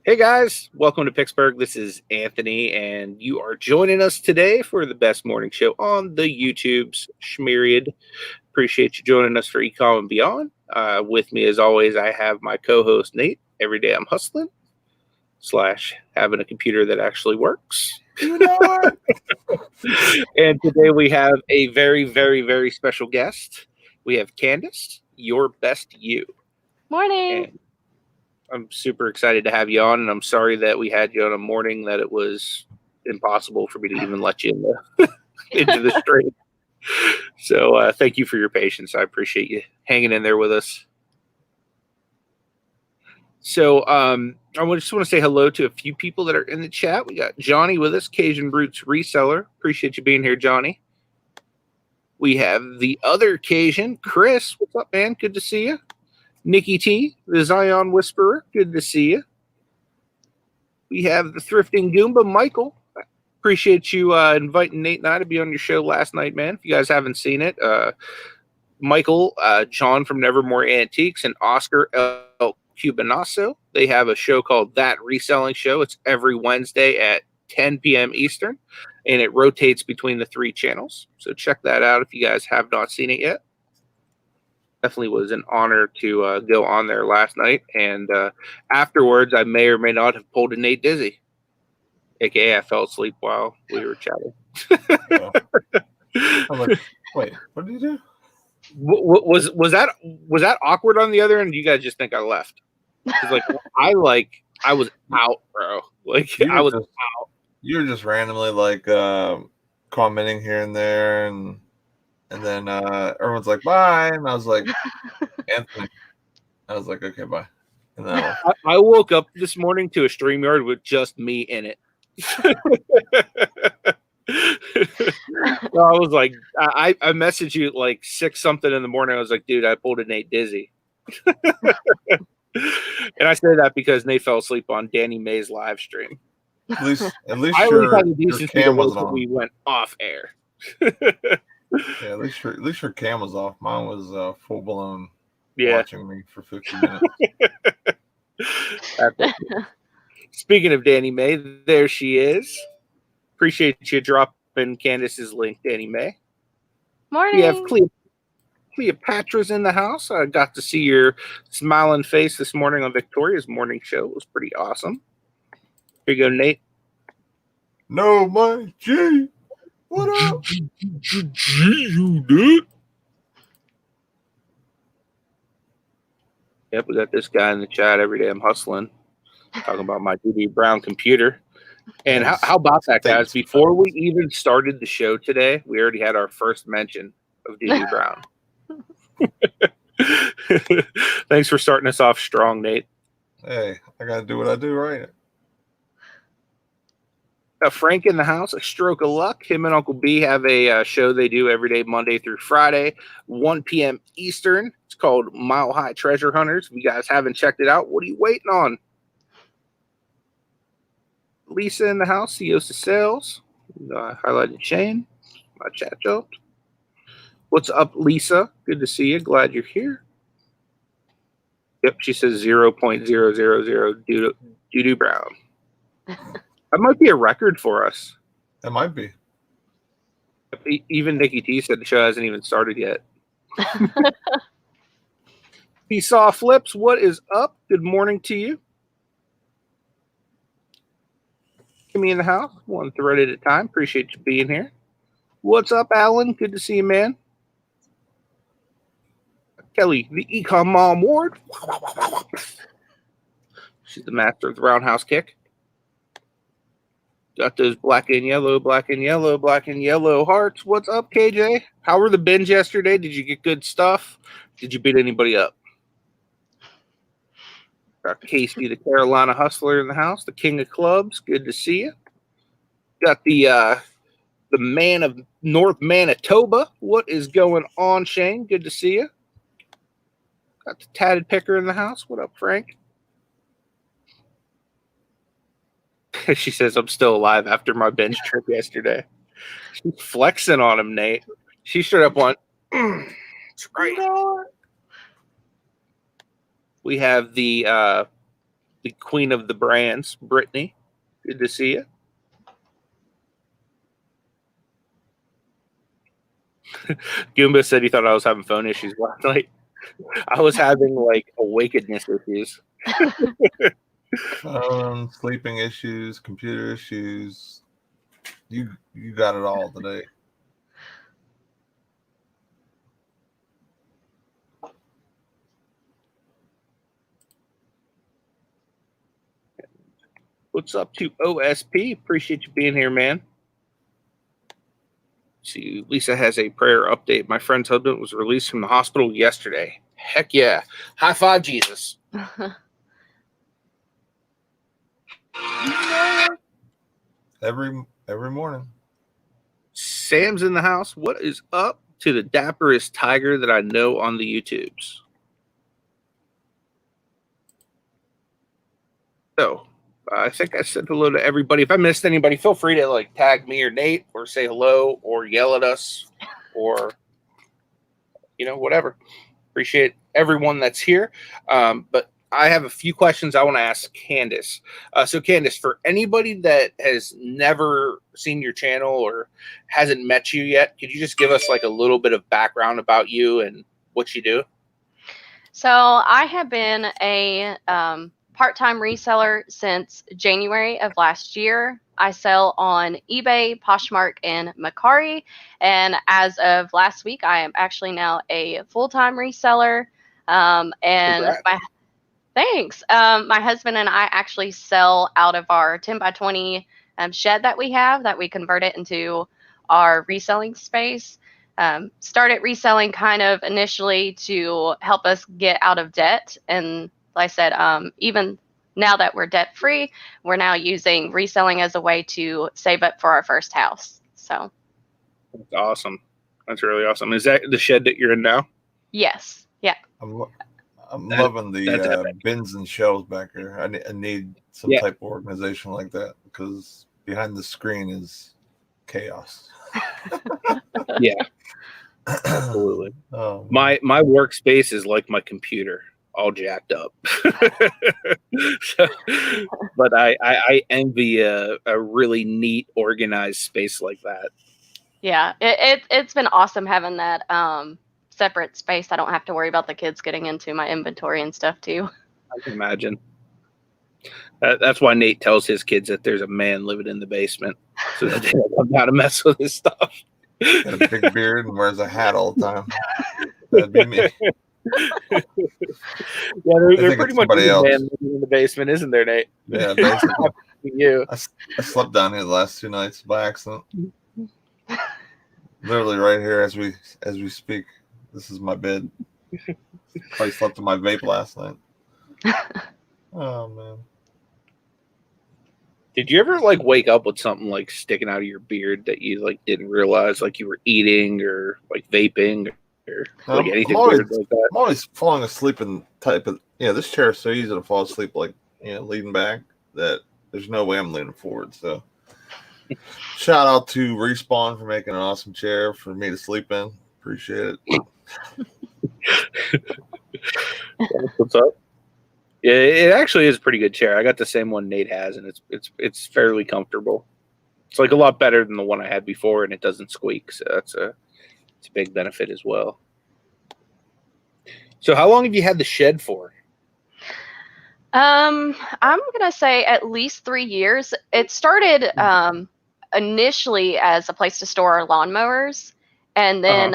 Hey guys, welcome to Picksburgh. This is Anthony, and you are joining us today for the best morning show on the YouTube's Schmiriad. Appreciate you joining us for ECOM and beyond. With me, as always, I have my co-host Nate. Every day I'm hustling / having a computer that actually works. You know it. And today we have a very, very, very special guest. We have Candace, your best you. Morning. And I'm super excited to have you on, and I'm sorry that we had you on a morning that it was impossible for me to even let you into the stream. So thank you for your patience. I appreciate you hanging in there with us. So I just want to say hello to a few people that are in the chat. We got Johnny with us, Cajun Roots Reseller. Appreciate you being here, Johnny. We have the other Cajun, Chris. What's up, man? Good to see you. Nikki T, the Zion Whisperer. Good to see you. We have the Thrifting Goomba, Michael. Appreciate you inviting Nate and I to be on your show last night, man. If you guys haven't seen it, Michael, John from Nevermore Antiques, and Oscar El Cubanasso, they have a show called That Reselling Show. It's every Wednesday at 10 p.m. Eastern, and it rotates between the 3 channels. So check that out if you guys have not seen it yet. Definitely was an honor to go on there last night, and afterwards I may or may not have pulled a Nate dizzy, aka I fell asleep while we were chatting. I'm like, wait, what did you do? Was that awkward on the other end? Or you guys just think I left? Like I was out, bro. Like I was out. You were just randomly like commenting here and there, and then everyone's like, bye. And I was like, Anthony. I was like, okay, bye. And then I woke up this morning to a StreamYard with just me in it. So I was like, I messaged you at like 6 something in the morning. I was like, dude, I pulled a Nate dizzy. And I say that because Nate fell asleep on Danny May's live stream. At least I always had the decency cam wasn't on. We went off air. Yeah, at least your cam was off. Mine was full blown watching me for 50 minutes. Speaking of Danny May, there she is. Appreciate you dropping Candace's link, Danny May. Morning. We have Cleopatra's in the house. I got to see your smiling face this morning on Victoria's morning show. It was pretty awesome. Here you go, Nate. No, my G. What up? You did? Yep, we got this guy in the chat every day. I'm hustling, talking about my DB Brown computer. And how about that, guys? Before we even started the show today, we already had our first mention of DB Brown. Thanks for starting us off strong, Nate. Hey, I got to do what I do, right? Frank in the house, a stroke of luck. Him and Uncle B have a show they do every day, Monday through Friday, 1 p.m. Eastern. It's called Mile High Treasure Hunters. If you guys haven't checked it out, what are you waiting on? Lisa in the house, Siosa Sales. Highlighted Shane. My chat jumped. What's up, Lisa? Good to see you. Glad you're here. Yep, she says 0.000 doo-doo brown. That might be a record for us. That might be. Even Nikki T said the show hasn't even started yet. He saw Flips. What is up? Good morning to you. Kimmy in the house. One thread at a time. Appreciate you being here. What's up, Alan? Good to see you, man. Kelly, the ECOM Mom Ward. She's the master of the roundhouse kick. Got those black and yellow hearts. What's up, KJ? How were the bins yesterday? Did you get good stuff? Did you beat anybody up? Got Casey, the Carolina Hustler in the house, the king of clubs. Good to see you. Got the man of North Manitoba. What is going on, Shane? Good to see you. Got the tatted picker in the house. What up, Frank? She says, I'm still alive after my bench trip yesterday. She's flexing on him, Nate. She straight up went, that's right. We have the the queen of the brands, Brittany. Good to see you. Goomba said he thought I was having phone issues last night. I was having like awakeness issues. Sleeping issues, computer issues. You got it all today. What's up to OSP? Appreciate you being here, man. See, Lisa has a prayer update. My friend's husband was released from the hospital yesterday. Heck yeah. High five, Jesus. Every morning. Sam's in the house. What is up to the dapperest tiger that I know on the YouTubes? So, I think I said hello to everybody. If I missed anybody, feel free to like tag me or Nate or say hello or yell at us or, whatever. Appreciate everyone that's here. But I have a few questions I want to ask Candace. So Candace, for anybody that has never seen your channel or hasn't met you yet, could you just give us like a little bit of background about you and what you do? So I have been a part-time reseller since January of last year. I sell on eBay, Poshmark, and Mercari. And as of last week, I am actually now a full-time reseller. Thanks. My husband and I actually sell out of our 10 by 20 shed that we have, that we convert it into our reselling space. Started reselling kind of initially to help us get out of debt. And like I said, even now that we're debt free, we're now using reselling as a way to save up for our first house. So that's awesome. That's really awesome. Is that the shed that you're in now? Yes. Yeah. I'm loving the bins and shelves back here. I need some type of organization like that because behind the screen is chaos. Yeah, absolutely. My workspace is like my computer, all jacked up. But I envy a really neat, organized space like that. Yeah, it's been awesome having that separate space. I don't have to worry about the kids getting into my inventory and stuff too. I can imagine. That's why Nate tells his kids that there's a man living in the basement, so that they don't know how to mess with his stuff. Got a big beard and wears a hat all the time. That'd be me. Yeah, they're pretty much a man living in the basement, isn't there, Nate? Yeah, basically. You. I slept down here the last 2 nights by accident. Literally right here as we speak. This is my bed. Probably slept in my vape last night. Oh man. Did you ever like wake up with something like sticking out of your beard that you like didn't realize, like you were eating or like vaping or like anything weird like that? I'm always falling asleep in type of this chair is so easy to fall asleep like leaning back that there's no way I'm leaning forward. So shout out to Respawn for making an awesome chair for me to sleep in. Appreciate it. What's up? Yeah, it actually is a pretty good chair. I got the same one Nate has, and it's fairly comfortable. It's like a lot better than the one I had before, and it doesn't squeak. So it's a big benefit as well. So how long have you had the shed for? I'm gonna say at least 3 years. It started initially as a place to store our lawnmowers, and then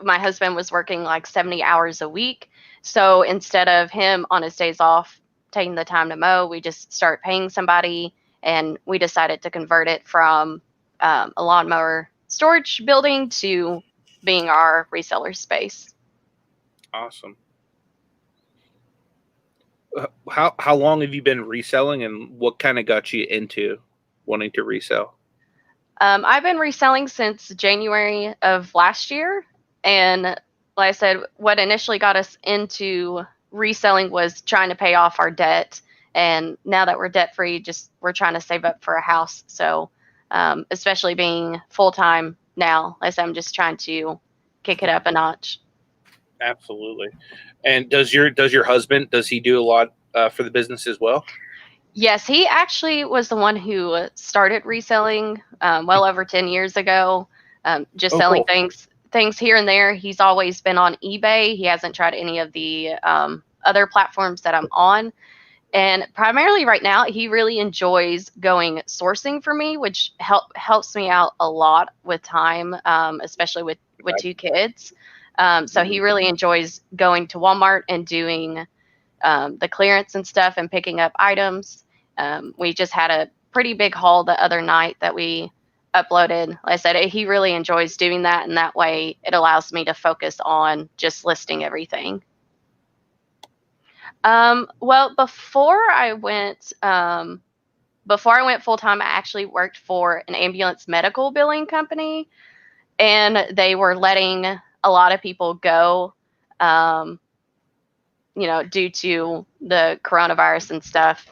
my husband was working like 70 hours a week. So instead of him on his days off taking the time to mow, we just start paying somebody, and we decided to convert it from a lawnmower storage building to being our reseller space. Awesome. How long have you been reselling, and what kind of got you into wanting to resell? I've been reselling since January of last year, and like I said, what initially got us into reselling was trying to pay off our debt. And now that we're debt free, we're trying to save up for a house. So especially being full time now, as I'm just trying to kick it up a notch. Absolutely. And does your husband, does he do a lot for the business as well? Yes, he actually was the one who started reselling well over 10 years ago. Just selling Cool. things here and there. He's always been on eBay. He hasn't tried any of the other platforms that I'm on. And primarily right now, he really enjoys going sourcing for me, which helps me out a lot with time, especially with two kids. So he really enjoys going to Walmart and doing the clearance and stuff and picking up items. We just had a pretty big haul the other night that we uploaded. Like I said, he really enjoys doing that, and that way it allows me to focus on just listing everything. Well, before I went full time, I actually worked for an ambulance medical billing company, and they were letting a lot of people go, due to the coronavirus and stuff.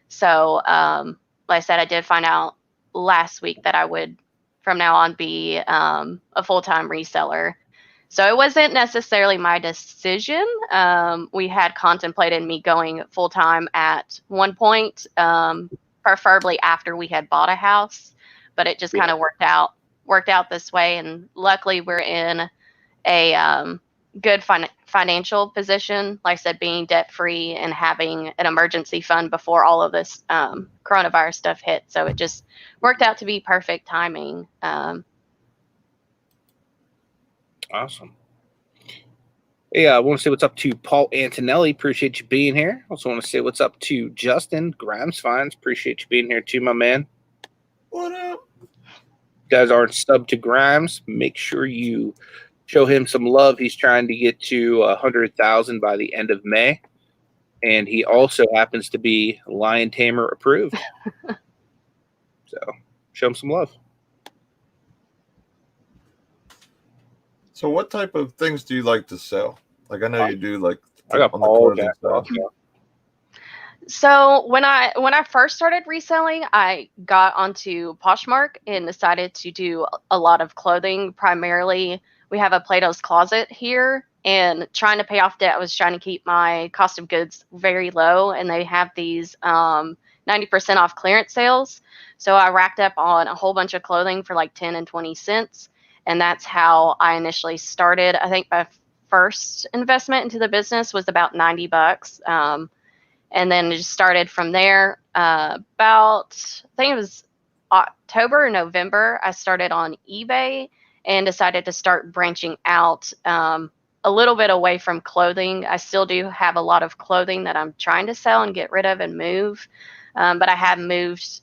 So, like I said, I did find out last week that I would, from now on, be a full-time reseller. So it wasn't necessarily my decision. We had contemplated me going full-time at one point, preferably after we had bought a house, but it just kind of worked out this way. And luckily we're in a good financial position. Like I said, being debt-free and having an emergency fund before all of this coronavirus stuff hit. So it just worked out to be perfect timing. Awesome. Yeah, I want to say what's up to Paul Antonelli. Appreciate you being here. Also want to say what's up to Justin Grimes Fines. Appreciate you being here too, my man. What up? You guys aren't subbed to Grimes. Make sure you show him some love. He's trying to get to 100,000 by the end of May. And he also happens to be Lion Tamer approved. So show him some love. So what type of things do you like to sell? Like, I know you do like I got on the all clothing that stuff. stuff. So when I first started reselling, I got onto Poshmark and decided to do a lot of clothing. Primarily, we have a Plato's Closet here, and trying to pay off debt, I was trying to keep my cost of goods very low, and they have these 90% off clearance sales. So I racked up on a whole bunch of clothing for like 10 and 20 cents, and that's how I initially started. I think my first investment into the business was about $90. And then it just started from there. I think it was October or November, I started on eBay and decided to start branching out a little bit away from clothing. I still do have a lot of clothing that I'm trying to sell and get rid of and move. But I have moved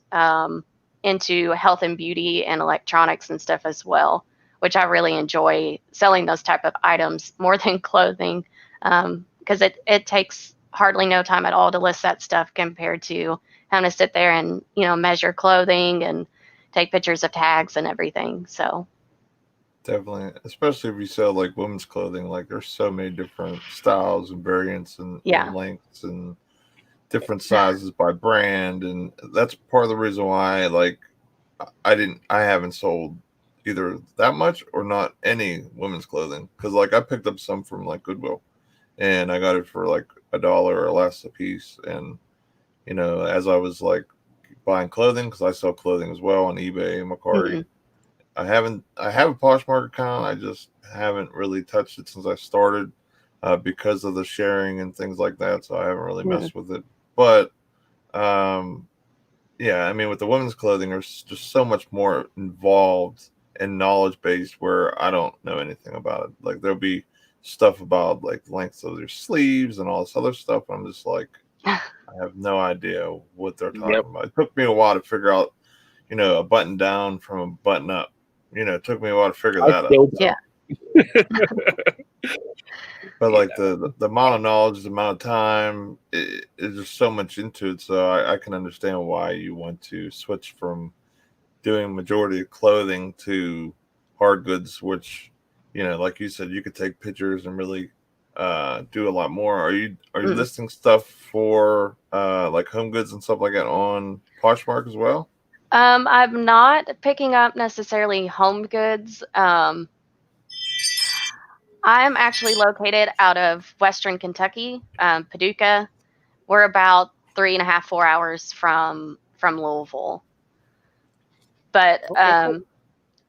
into health and beauty and electronics and stuff as well, which I really enjoy selling those type of items more than clothing, because it takes hardly no time at all to list that stuff compared to having to sit there and, measure clothing and take pictures of tags and everything. So Definitely, especially if you sell like women's clothing, like there's so many different styles and variants and lengths and different sizes by brand. And that's part of the reason why, like, I haven't sold either that much or not any women's clothing. Cause like I picked up some from like Goodwill and I got it for like $1 or less a piece. And, as I was like buying clothing, cause I sell clothing as well on eBay and Mercari. I have a Poshmark account. I just haven't really touched it since I started because of the sharing and things like that. So I haven't really messed with it. But yeah, I mean, with the women's clothing, there's just so much more involved and knowledge based where I don't know anything about it. Like there'll be stuff about like lengths of their sleeves and all this other stuff. I'm just like, I have no idea what they're talking about. It took me a while to figure out, a button down from a button up. It took me a while to figure that out. Yeah. But like the amount of knowledge, the amount of time, there's just so much into it. So I can understand why you want to switch from doing majority of clothing to hard goods, which, like you said, you could take pictures and really do a lot more. Are you listing stuff for like home goods and stuff like that on Poshmark as well? I'm not picking up necessarily home goods. I'm actually located out of Western Kentucky, Paducah. We're about 3.5, 4 hours from Louisville. But Okay. like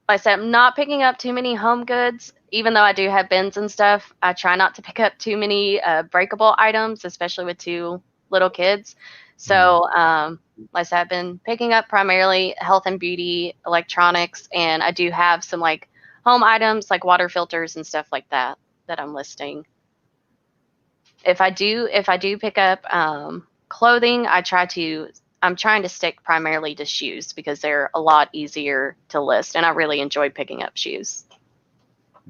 I said, I'm not picking up too many home goods, even though I do have bins and stuff. I try not to pick up too many breakable items, especially with 2 little kids. So, like I said, I've been picking up primarily health and beauty, electronics, and I do have some like home items like water filters and stuff like that I'm listing. If I do pick up clothing, I'm trying to stick primarily to shoes because they're a lot easier to list, and I really enjoy picking up shoes.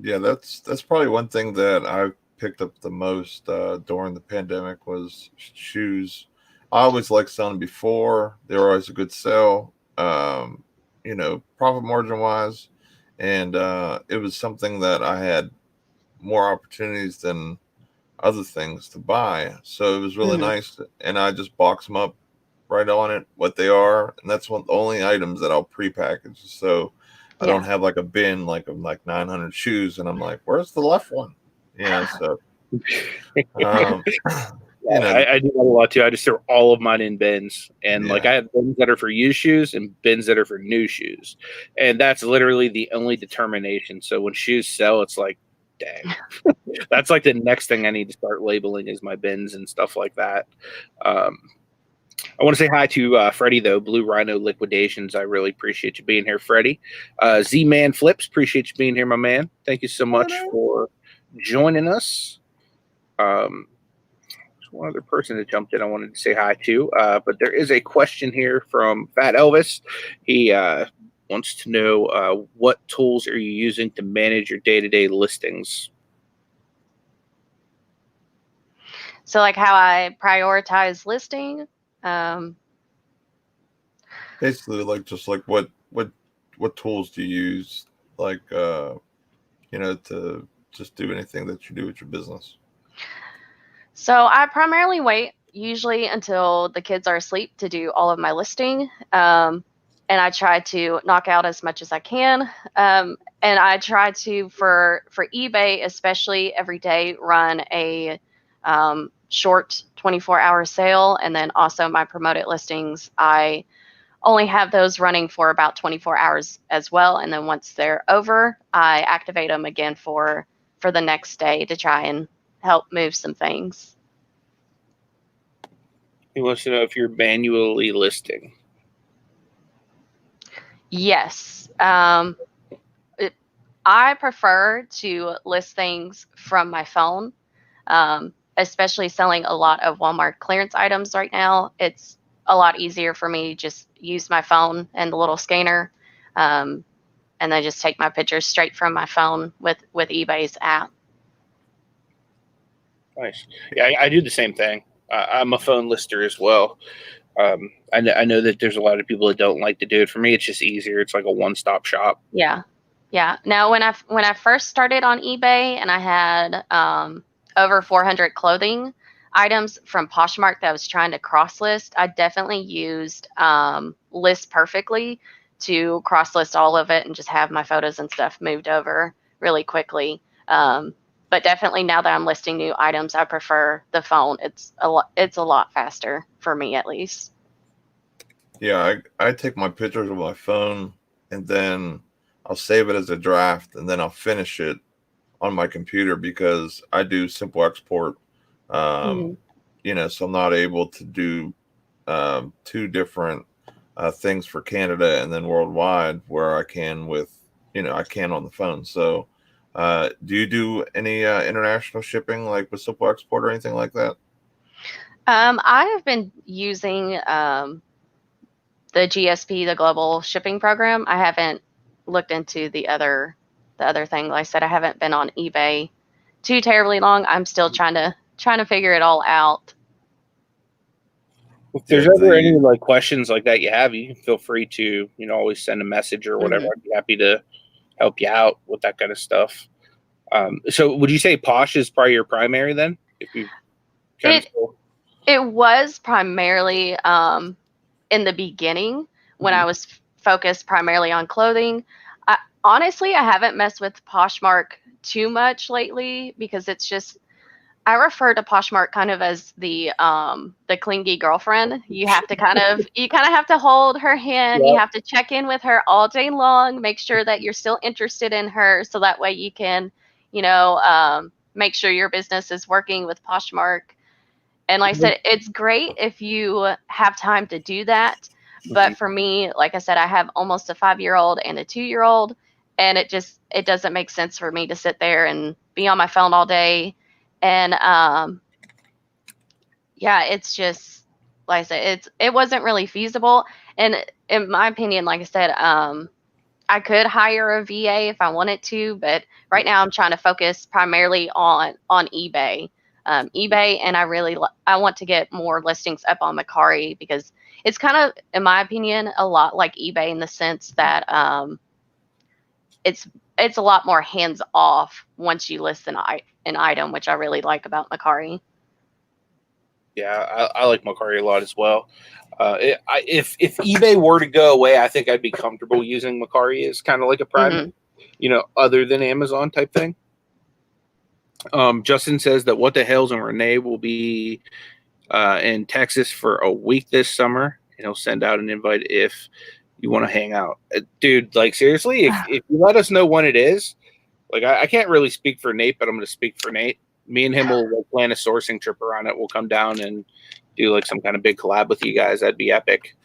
Yeah, that's probably one thing that I picked up the most during the pandemic was shoes. I always liked selling before. They were always a good sell, profit margin wise. And it was something that I had more opportunities than other things to buy. So it was really nice. And I just box them up right on it, what they are. And that's one of the only items that I'll prepackage. So I don't have like a bin like of like 900 shoes, and I'm like, where's the left one? So I do that a lot too. I just throw all of mine in bins, and like I have bins that are for used shoes and bins that are for new shoes, and that's literally the only determination. So when shoes sell, it's like, dang, that's like the next thing I need to start labeling is my bins and stuff like that. I want to say hi to Freddie, though. Blue Rhino Liquidations. I really appreciate you being here, Freddie. Z-Man Flips. Appreciate you being here, my man. Thank you so much for joining us. There's one other person that jumped in I wanted to say hi to. But there is a question here from Fat Elvis. He wants to know what tools are you using to manage your day-to-day listings? So like how I prioritize listing. Basically, like just like what tools do you use, like to just do anything that you do with your business? So I primarily wait usually until the kids are asleep to do all of my listing, and I try to knock out as much as I can. And I try to for eBay especially every day run a short 24-hour sale, and then also my promoted listings I only have those running for about 24 hours as well, and then once they're over I activate them again for the next day to try and help move some things. He wants to know if you're manually listing. Yes. I prefer to list things from my phone, especially selling a lot of Walmart clearance items right now. It's a lot easier for me to just use my phone and the little scanner, and then just take my pictures straight from my phone with eBay's app. Nice. Yeah, I do the same thing. I'm a phone lister as well. I know that there's a lot of people that don't like to do it. For me, it's just easier. It's like a one-stop shop. Yeah. Now, when I first started on eBay and I had over 400 clothing items from Poshmark that I was trying to cross list, I definitely used List Perfectly to cross list all of it and just have my photos and stuff moved over really quickly. But definitely now that I'm listing new items, I prefer the phone. It's a lot faster for me, at least. Yeah, I take my pictures with my phone, and then I'll save it as a draft, and then I'll finish it on my computer because I do simple export. So I'm not able to do 2 different things for Canada and then worldwide where I can with, I can on the phone. So do you do any international shipping like with simple export or anything like that? I have been using the GSP, the Global Shipping Program. I haven't looked into the other thing. Like I said, I haven't been on eBay too terribly long. I'm still trying to figure it all out. If there's ever any like questions like that you have, you can feel free to always send a message or whatever. I'd be happy to help you out with that kind of stuff. So would you say Posh is probably your primary then? If you it was primarily in the beginning when I was focused primarily on clothing. Honestly, I haven't messed with Poshmark too much lately because it's just I refer to Poshmark kind of as the clingy girlfriend. You have to kind of have to hold her hand. Yep. You have to check in with her all day long, make sure that you're still interested in her, so that way you can, make sure your business is working with Poshmark. And like I said, it's great if you have time to do that. But for me, like I said, I have almost a 5-year-old and a 2-year-old, and it doesn't make sense for me to sit there and be on my phone all day. And it's just, like I said, it wasn't really feasible. And in my opinion, like I said, I could hire a VA if I wanted to, but right now I'm trying to focus primarily on eBay. eBay, and I want to get more listings up on Mercari, because it's kind of, in my opinion, a lot like eBay in the sense that it's a lot more hands off once you list an item, which I really like about Mercari. Yeah, I like Mercari a lot as well. If eBay were to go away, I think I'd be comfortable using Mercari as kind of like a private, other than Amazon type thing. Justin says that What the Hells and Renee will be in Texas for a week this summer, and he'll send out an invite if you want to hang out. Dude, like seriously, if you let us know when it is, like I can't really speak for Nate, but I'm going to speak for Nate. Me and him will plan a sourcing trip around it. We'll come down and do like some kind of big collab with you guys. That'd be epic.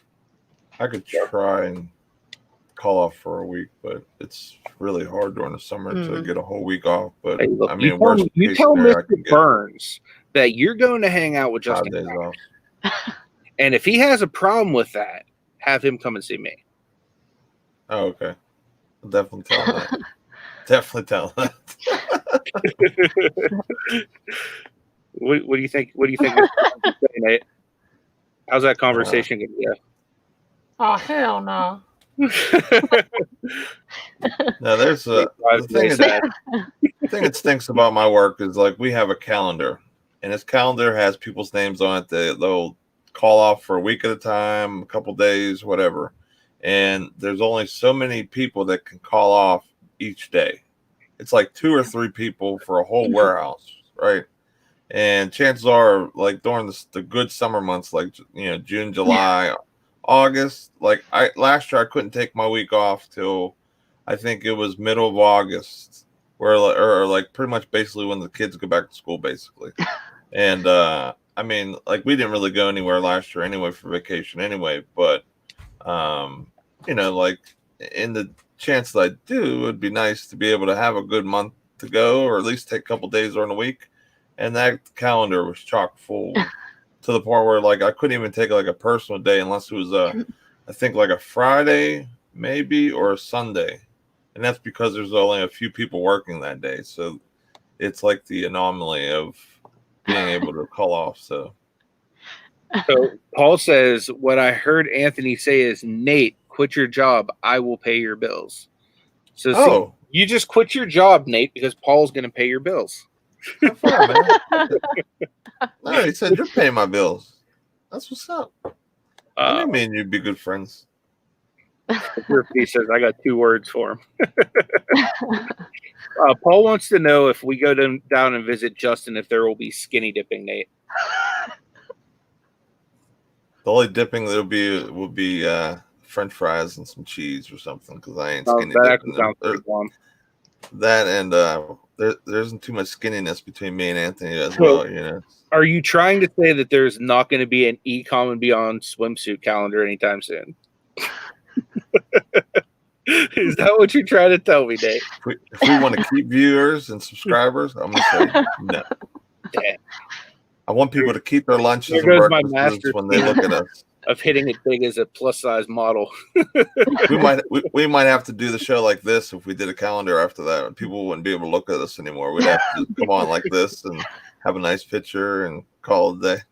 I could try and call off for a week, but it's really hard during the summer to get a whole week off. But hey, look, I mean, you tell Mr. Burns that you're going to hang out with Justin 5 days off. And if he has a problem with that, have him come and see me. Oh, okay. I'll definitely tell him that. Definitely tell him that. What do you think? What do you think? Nate? How's that conversation going to go? Oh, hell no. Now, there's the thing that stinks about my work is like we have a calendar, and this calendar has people's names on it. They'll call off for a week at a time, a couple days, whatever. And there's only so many people that can call off each day. It's like 2 or 3 people for a whole warehouse, right? And chances are, like during the good summer months, like June, July, August, like last year I couldn't take my week off till I think it was middle of August, or like pretty much basically when the kids go back to school, basically. And I mean, like we didn't really go anywhere last year anyway for vacation anyway, but like in the chance that I do, it would be nice to be able to have a good month to go, or at least take a couple days during the week. And that calendar was chock full to the point where like I couldn't even take like a personal day unless it was I think like a Friday maybe or a Sunday. And that's because there's only a few people working that day. So it's like the anomaly of being able to call off. So Paul says, what I heard Anthony say is, Nate, quit your job. I will pay your bills. So see, you just quit your job, Nate, because Paul's going to pay your bills. Far, man. No, he said you're paying my bills. That's what's up. What do you mean you'd be good friends? He says, I got 2 words for him. Paul wants to know if we go down and visit Justin, if there will be skinny dipping, Nate. The only dipping that will be French fries and some cheese or something, because I ain't skinny dipping. That and there isn't too much skinniness between me and Anthony as well. Are you trying to say that there's not going to be an ECOM and Beyond swimsuit calendar anytime soon? Is that what you're trying to tell me, Dave? If we want to keep viewers and subscribers, I'm going to say no. Damn. I want people to keep their lunches and breakfasts when they look at us. Of hitting it big as a plus size model. we might have to do the show like this if we did a calendar after that. People wouldn't be able to look at us anymore. We'd have to just come on like this and have a nice picture and call it a day.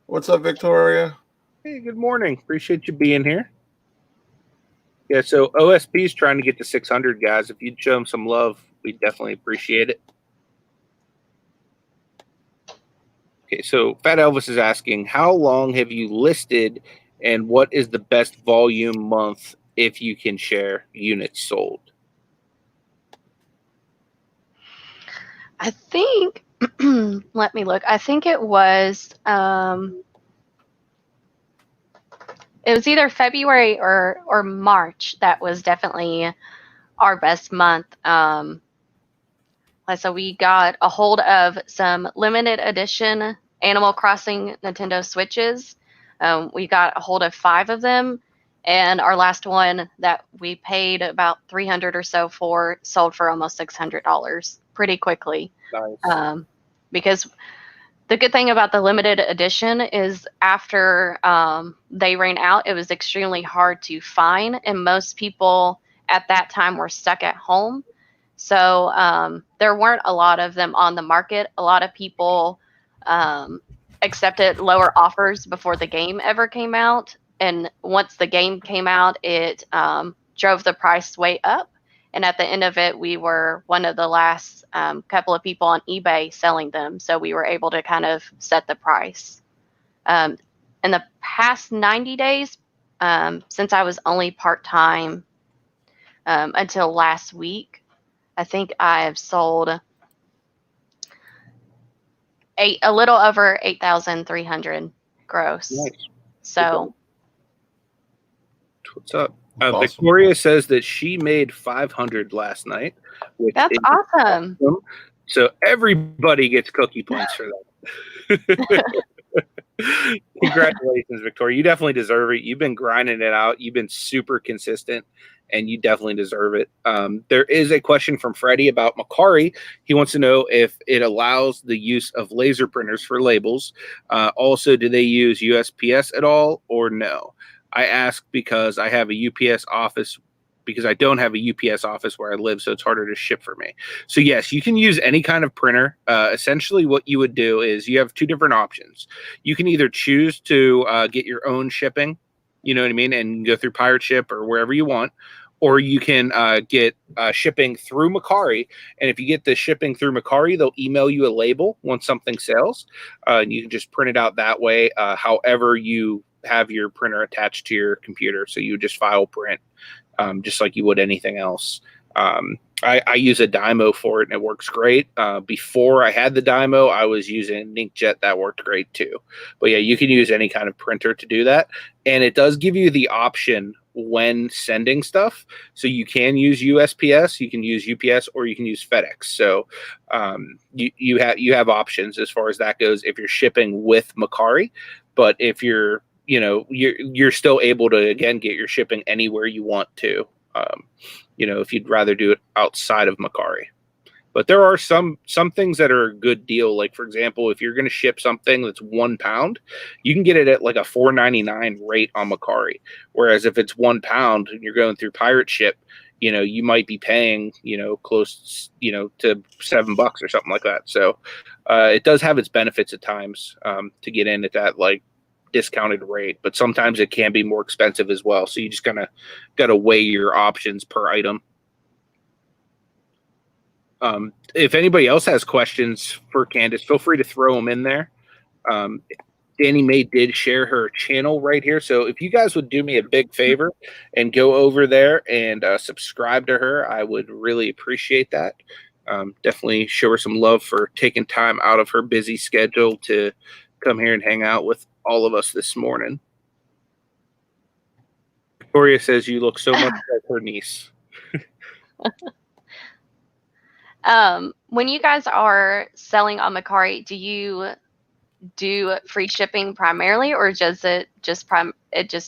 What's up, Victoria? Hey, good morning. Appreciate you being here. Yeah, so OSP is trying to get to 600, guys. If you'd show them some love, we'd definitely appreciate it. Okay, so Fat Elvis is asking, how long have you listed, and what is the best volume month if you can share units sold? I think, let me look. I think it was either February or March. That was definitely our best month. So we got a hold of some limited edition Animal Crossing Nintendo Switches. We got a hold of 5 of them, and our last one that we paid about $300 or so for sold for almost $600 pretty quickly. Nice. Because the good thing about the limited edition is after they ran out, it was extremely hard to find, and most people at that time were stuck at home. So there weren't a lot of them on the market. A lot of people accepted lower offers before the game ever came out. And once the game came out, it drove the price way up. And at the end of it, we were one of the last couple of people on eBay selling them. So we were able to kind of set the price. In the past 90 days, since I was only part-time until last week, I think I have sold a little over 8,300 gross. Nice. So What's up? Awesome. Victoria says that she made 500 last night. Which that's is awesome. So everybody gets cookie points for that. Congratulations, Victoria. You definitely deserve it. You've been grinding it out. You've been super consistent, and you definitely deserve it. There is a question from Freddie about Mercari. He wants to know if it allows the use of laser printers for labels. Also, do they use USPS at all or no? I ask because I have a UPS office because I don't have a UPS office where I live, so it's harder to ship for me. So yes, you can use any kind of printer. Essentially what you would do is you have 2 different options. You can either choose to get your own shipping, you know what I mean, and go through Pirate Ship or wherever you want, or you can get shipping through Mercari. And if you get the shipping through Mercari, they'll email you a label once something sells, and you can just print it out that way, however you have your printer attached to your computer. So you just file print, just like you would anything else. I use a Dymo for it, and it works great. Before I had the Dymo, I was using Inkjet. That worked great too. But yeah, you can use any kind of printer to do that. And it does give you the option when sending stuff. So you can use USPS, you can use UPS, or you can use FedEx. So you have options as far as that goes if you're shipping with Mercari. But if you're still able to, again, get your shipping anywhere you want to, if you'd rather do it outside of Mercari. But there are some things that are a good deal. Like, for example, if you're going to ship something that's £1, you can get it at like a $4.99 rate on Mercari. Whereas if it's £1 and you're going through Pirate Ship, you might be paying, close, to $7 or something like that. So it does have its benefits at times to get in at that like discounted rate, but sometimes it can be more expensive as well. So you just kind of got to weigh your options per item. If anybody else has questions for Candace, feel free to throw them in there. Danny May did share her channel right here. So if you guys would do me a big favor and go over there and subscribe to her, I would really appreciate that. Definitely show her some love for taking time out of her busy schedule to come here and hang out with all of us this morning. Victoria says you look so much like her niece. When you guys are selling on Mercari, do you do free shipping primarily, or does it just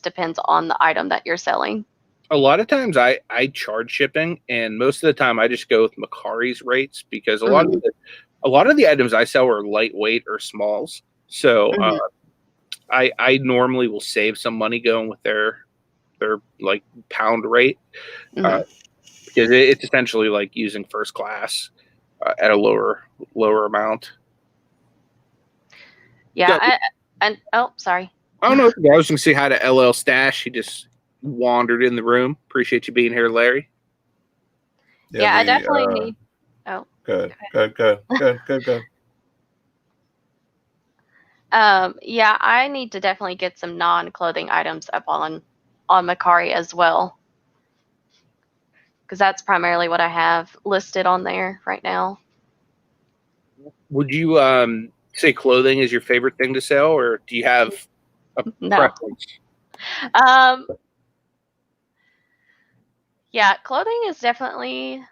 depends on the item that you're selling? A lot of times I charge shipping, and most of the time I just go with Mercari's rates because a lot of the items I sell are lightweight or smalls. So I normally will save some money going with their like pound rate because it's essentially like using first class at a lower amount. Yeah, sorry. I don't know. I was going to say hi to LL Stash. He just wandered in the room. Appreciate you being here, Larry. Yeah, I definitely need. Oh, Good. Yeah, I need to definitely get some non-clothing items up on Mercari as well, because that's primarily what I have listed on there right now. Would you say clothing is your favorite thing to sell, or do you have a No. preference? Yeah, clothing is definitely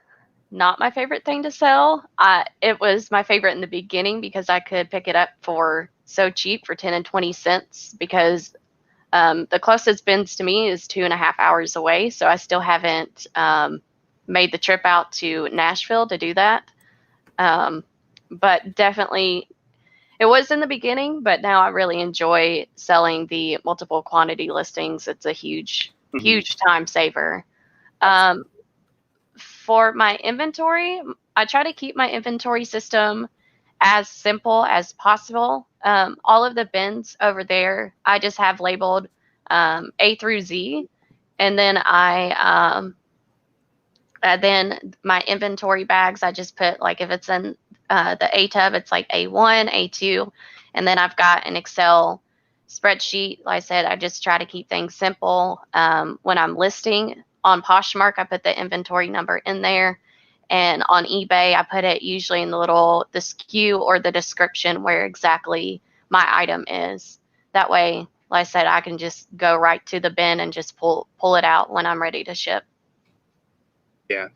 not my favorite thing to sell. It was my favorite in the beginning because I could pick it up for so cheap, for 10 and 20 cents, because the closest bins to me is 2.5 hours away. So I still haven't made the trip out to Nashville to do that. But definitely, it was in the beginning, but now I really enjoy selling the multiple quantity listings. It's a huge, huge time saver. For my inventory, I try to keep my inventory system as simple as possible. All of the bins over there, I just have labeled A through Z, and then then my inventory bags, I just put, like, if it's in the A tub, it's like A1, A2, and then I've got an Excel spreadsheet. Like I said, I just try to keep things simple. When I'm listing on Poshmark, I put the inventory number in there, and on eBay, I put it usually in the SKU or the description where exactly my item is. That way, like I said, I can just go right to the bin and just pull it out when I'm ready to ship. Yeah,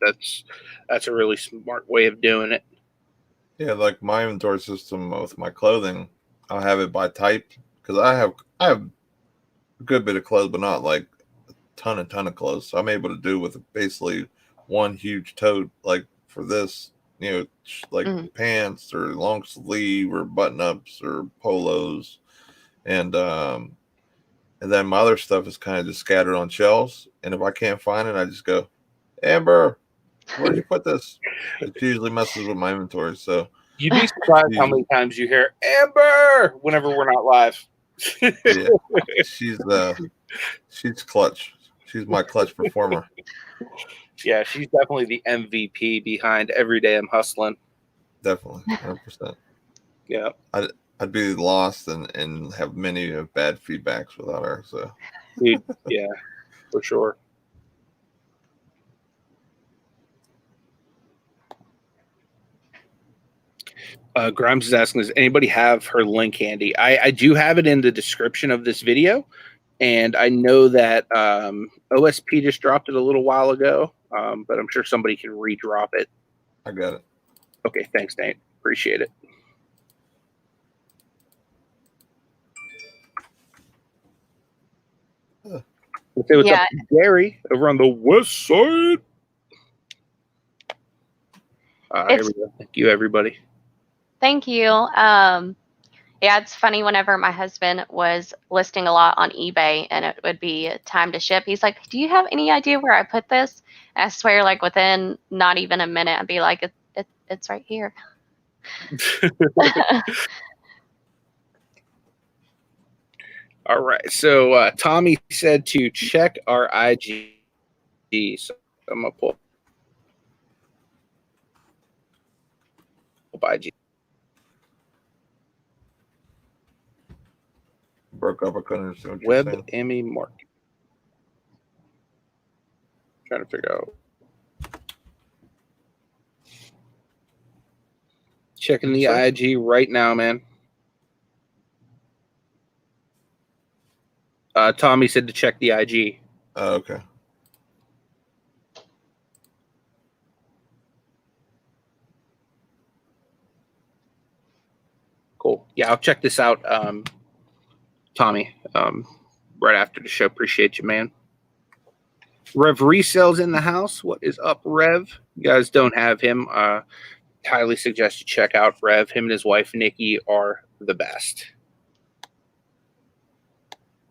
that's a really smart way of doing it. Yeah, like my inventory system with my clothing, I'll have it by type, because I have a good bit of clothes, but not like a ton of clothes. So I'm able to do with basically one huge tote, like for this, like pants or long sleeve or button ups or polos, and then my other stuff is kind of just scattered on shelves. And if I can't find it, I just go, Amber, where'd you put this? It usually messes with my inventory. So you'd be surprised how many times you hear Amber whenever we're not live. Yeah, she's clutch. She's my clutch performer. Yeah, she's definitely the MVP behind Every Day I'm Hustling. Definitely, 100%. Yeah, I'd be lost and have many bad feedbacks without her. So, dude, yeah, for sure. Grimes is asking, does anybody have her link handy? I do have it in the description of this video, and I know that OSP just dropped it a little while ago, but I'm sure somebody can redrop it. I got it. Okay, thanks, Nate. Appreciate it. Let's say what's up to Gary over on the west side. Here we go. Thank you, everybody. Thank you. Yeah, it's funny, whenever my husband was listing a lot on eBay and it would be time to ship, he's like, do you have any idea where I put this? And I swear, like, within not even a minute, I'd be like, it's right here. All right. So Tommy said to check our IG. So I'm going to pull up IG. Broke up. I couldn't understand what you're saying. WebME Market. Trying to figure out. Checking the IG right now, man. Tommy said to check the IG. Oh, okay. Cool. Yeah, I'll check this out, Tommy, right after the show. Appreciate you, man. Rev Resale's in the house. What is up, Rev? You guys don't have him. Highly suggest you check out Rev. Him and his wife, Nikki, are the best.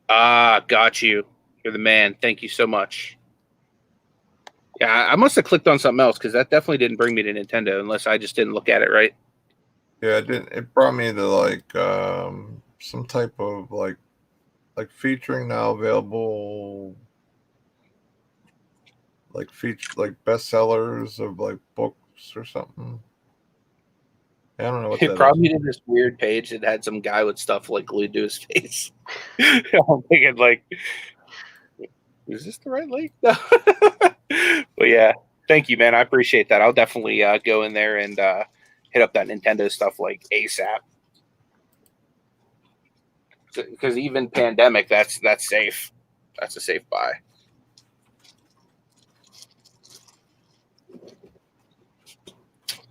Got you. You're the man. Thank you so much. Yeah, I must have clicked on something else, because that definitely didn't bring me to Nintendo, unless I just didn't look at it right. Yeah, it didn't. It brought me to like some type of like featuring now available, like bestsellers of like books or something. I don't know what that It brought me to this weird page that had some guy with stuff like glued to his face. I'm thinking, like, is this the right link? But yeah, thank you, man. I appreciate that. I'll definitely go in there and hit up that Nintendo stuff like ASAP. Because even pandemic, that's safe. That's a safe buy.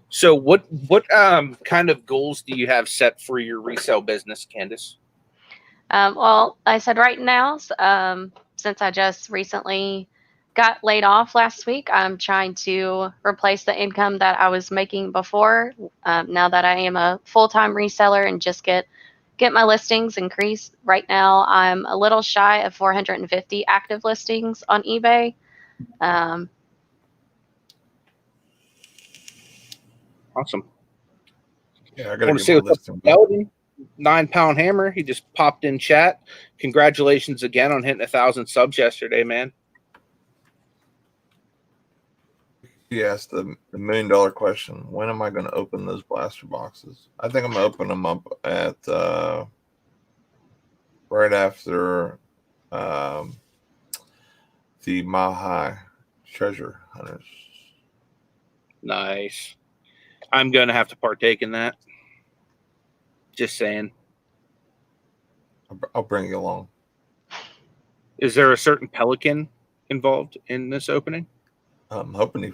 So what kind of goals do you have set for your resale business, Candace? Well, I said right now, since I just recently got laid off last week, I'm trying to replace the income that I was making before. Now that I am a full-time reseller and just get my listings increased. Right now, I'm a little shy of 450 active listings on eBay. Awesome. Yeah, I I gotta want to get say my what's up listing. to Eldon, 9-pound hammer. He just popped in chat. Congratulations again on hitting 1,000 subs yesterday, man. He asked the $1 million question: when am I going to open those blaster boxes? I think I'm going to open them up at right after the Mile High Treasure Hunters. Nice. I'm going to have to partake in that. Just saying. I'll bring you along. Is there a certain pelican involved in this opening? I'm hoping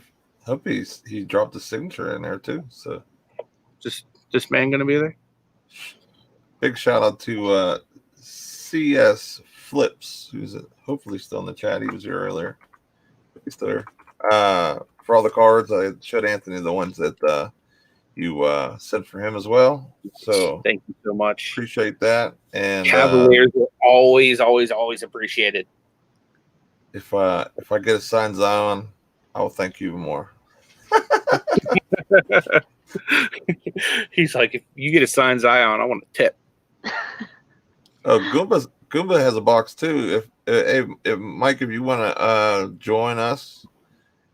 he dropped a signature in there too. So, Just this man going to be there? big shout out to CS Flips, who's hopefully still in the chat. He was here earlier. He's still here. For all the cards, I showed Anthony the ones that you sent for him as well. So thank you so much. Appreciate that. And Cavaliers are always appreciated. If I get a signed Zion, I will thank you even more. He's like, if you get a signed Zion, I want a tip. Oh, Goomba has a box too. If Mike, if you want to join us,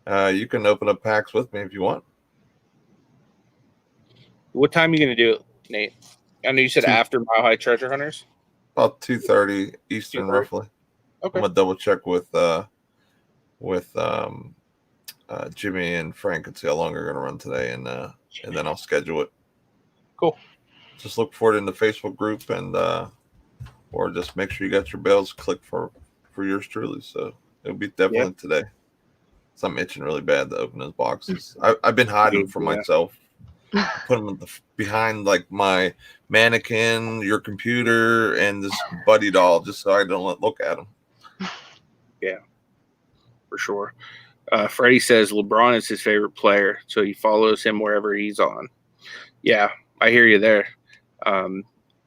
you can open up packs with me if you want. What time are you going to do it, Nate? I know you said after Mile High Treasure Hunters. About 2:30 Eastern, 2:30? roughly. Okay. I'm gonna double check with Jimmy and Frank and see how long they're gonna run today, and then I'll schedule it. Cool. Just look for it in the Facebook group, and or just make sure you got your bells clicked for yours truly. So it'll be definitely today. So I'm itching really bad to open those boxes. I've been hiding from myself. Put them behind like my mannequin, your computer, and this buddy doll, just so I don't look at them. Yeah, for sure. Freddie says LeBron is his favorite player, so he follows him wherever he's on. Yeah, I hear you there.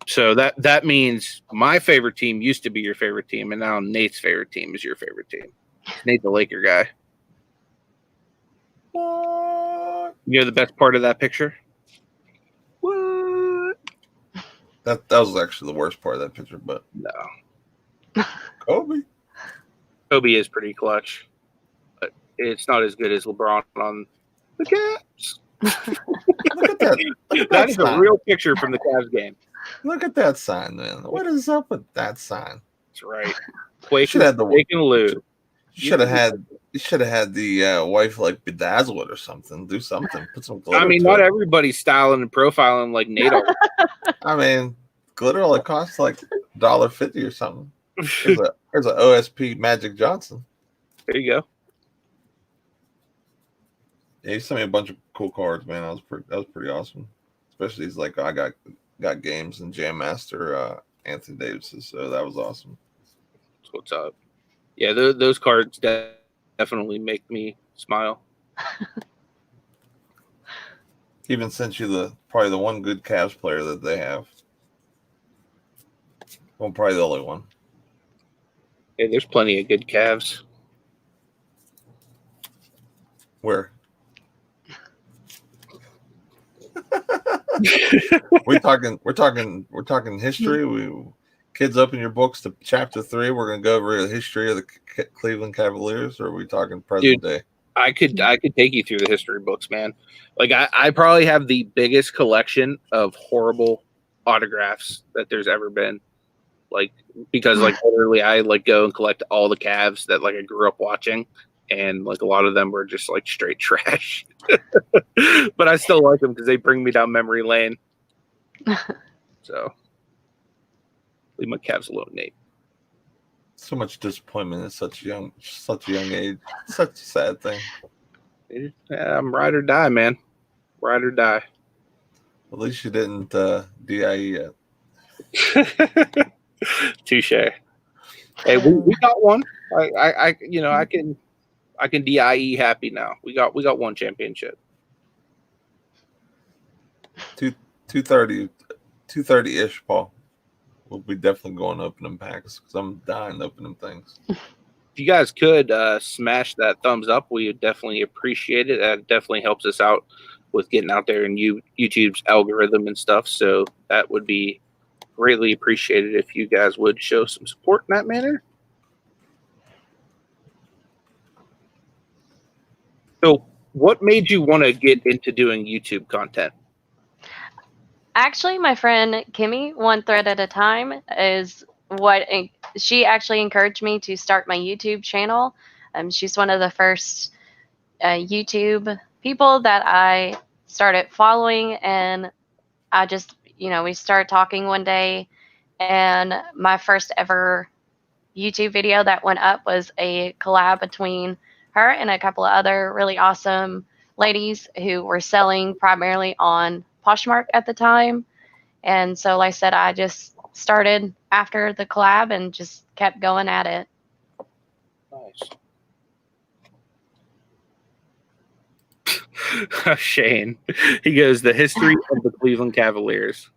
So that means my favorite team used to be your favorite team, and now Nate's favorite team is your favorite team. Nate, the Laker guy. What? You know the best part of that picture? What? That was actually the worst part of that picture, but no. Kobe is pretty clutch, but it's not as good as LeBron on the Cavs. Look at that. That is a real picture from the Cavs game. Look at that sign, man. What is up with that sign? That's right. Quake should have Lou. You should have had the wife like bedazzle it or something. Do something. Put some glitter. I mean, not everybody's styling and profiling like Nate. I mean, glitter only costs like $1.50 or something. There's an OSP Magic Johnson. There you go. Yeah, he sent me a bunch of cool cards, man. That was pretty awesome. Especially he's like, I got games and Jam Master Anthony Davis, so that was awesome. That's what's up. Yeah, those cards definitely make me smile. Even sent you probably the one good Cavs player that they have. Well, probably the only one. Hey, there's plenty of good Cavs. Where? We're talking history. Kids, open your books to chapter 3. We're gonna go over the history of the Cleveland Cavaliers, or are we talking present day? I could take you through the history books, man. Like I probably have the biggest collection of horrible autographs that there's ever been. Like because like literally I like go and collect all the Cavs that like I grew up watching, and like a lot of them were just like straight trash. But I still like them because they bring me down memory lane. So leave my calves alone, Nate. So much disappointment at such a young age. Such a sad thing. I'm ride or die, man. Ride or die. At least you didn't DIE yet. Touche. Hey, we got one. I can DIE happy now. We got one championship. 230-ish, Paul. We'll be definitely going to open them packs because I'm dying to open them things. If you guys could smash that thumbs up, we would definitely appreciate it. That definitely helps us out with getting out there in YouTube's algorithm and stuff. So that would be greatly appreciated if you guys would show some support in that manner. So what made you want to get into doing YouTube content? Actually, my friend Kimmy, One Thread at a Time, is what she actually encouraged me to start my YouTube channel. She's one of the first YouTube people that I started following, and I just, we started talking one day, and my first ever YouTube video that went up was a collab between her and a couple of other really awesome ladies who were selling primarily on Poshmark at the time. And so, like I said, I just started after the collab and just kept going at it. Nice. Shane, he goes, the history of the Cleveland Cavaliers.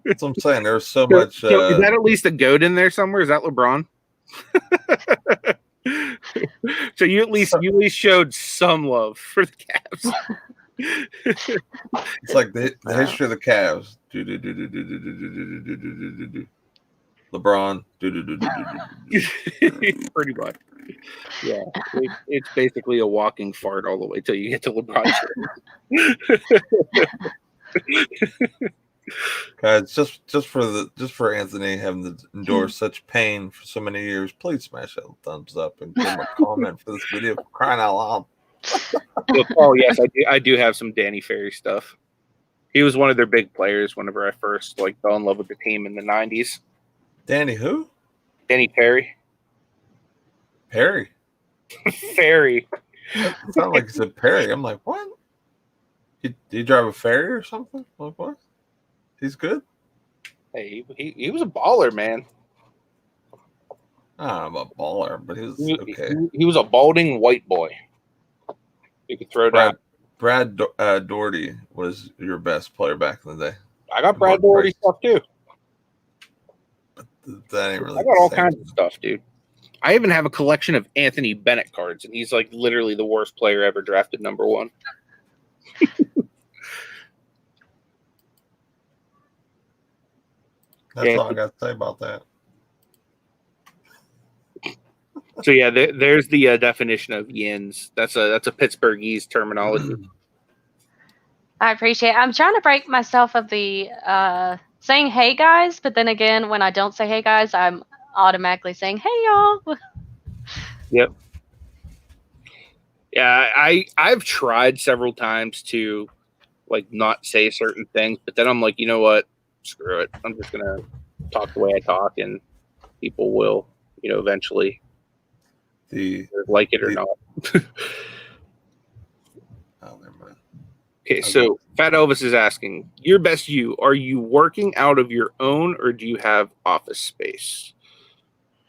That's what I'm saying. There's so much. So is that at least a goat in there somewhere? Is that LeBron? So you at least showed some love for the Cavs. It's like the history of the Cavs. LeBron. Pretty much. Yeah, it's basically a walking fart all the way till you get to LeBron. Guys, just for Anthony having to endure such pain for so many years, please smash that thumbs up and give him a comment for this video. For crying out loud. Oh yes, I do have some Danny Ferry stuff. He was one of their big players whenever I first fell in love with the team in the 90s. Danny who? Danny Perry. Perry. Ferry. It sounded like he said Perry. I'm like, what? Did he drive a ferry or something? Like what? He's good. Hey, he was a baller, man. I don't know about baller, but he was okay. He was a balding white boy. You could throw down. Brad Doherty was your best player back in the day. I got Brad Doherty stuff too. But that ain't really. I got all kinds of stuff, dude. I even have a collection of Anthony Bennett cards, and he's like literally the worst player ever drafted #1. That's all I got to say about that. So yeah, there's the definition of yins. That's a Pittsburghese terminology. I appreciate it. I'm trying to break myself of the saying hey guys, but then again, when I don't say hey guys, I'm automatically saying hey y'all. Yep. Yeah, I've tried several times to not say certain things, but then I'm like, you know what? Screw it. I'm just gonna talk the way I talk, and people will, eventually like it or not. Oh, never mind. Okay, so Fat Elvis is asking, your best you, are you working out of your own or do you have office space?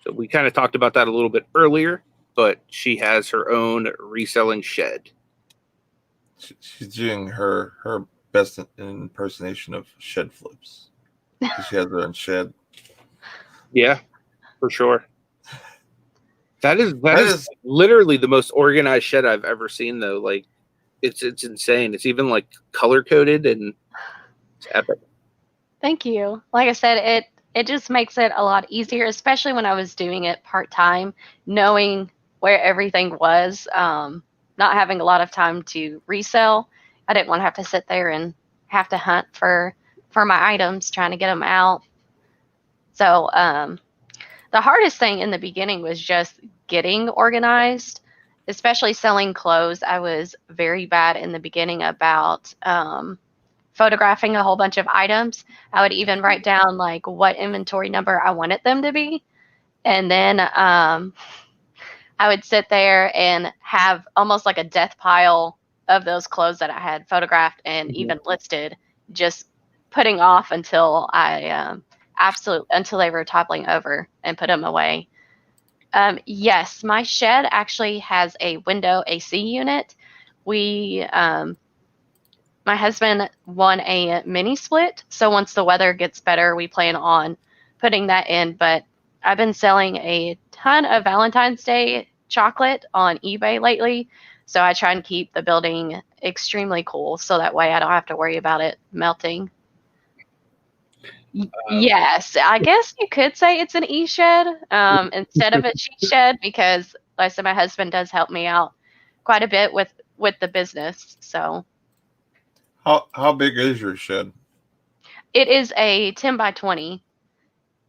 So we kind of talked about that a little bit earlier, but she has her own reselling shed. She's doing her best impersonation of shed flips. She has her own shed. Yeah, for sure. That is literally the most organized shed I've ever seen, though. It's insane. It's even color coded, and it's epic. Thank you. Like I said, it just makes it a lot easier, especially when I was doing it part-time, knowing where everything was, not having a lot of time to resell. I didn't want to have to sit there and have to hunt for my items, trying to get them out. So the hardest thing in the beginning was just getting organized especially selling clothes, I was very bad in the beginning about photographing a whole bunch of items. I would even write down like what inventory number I wanted them to be. And then I would sit there and have almost like a death pile of those clothes that I had photographed and even listed, just putting off until I until they were toppling over and put them away. Yes, my shed actually has a window AC unit. We, my husband won a mini split, so once the weather gets better, we plan on putting that in. But I've been selling a ton of Valentine's Day chocolate on eBay lately, so I try and keep the building extremely cool, so that way I don't have to worry about it melting. Yes, I guess you could say it's an e-shed instead of a she shed, because like I said, my husband does help me out quite a bit with the business. So How big is your shed? it is a 10 by 20.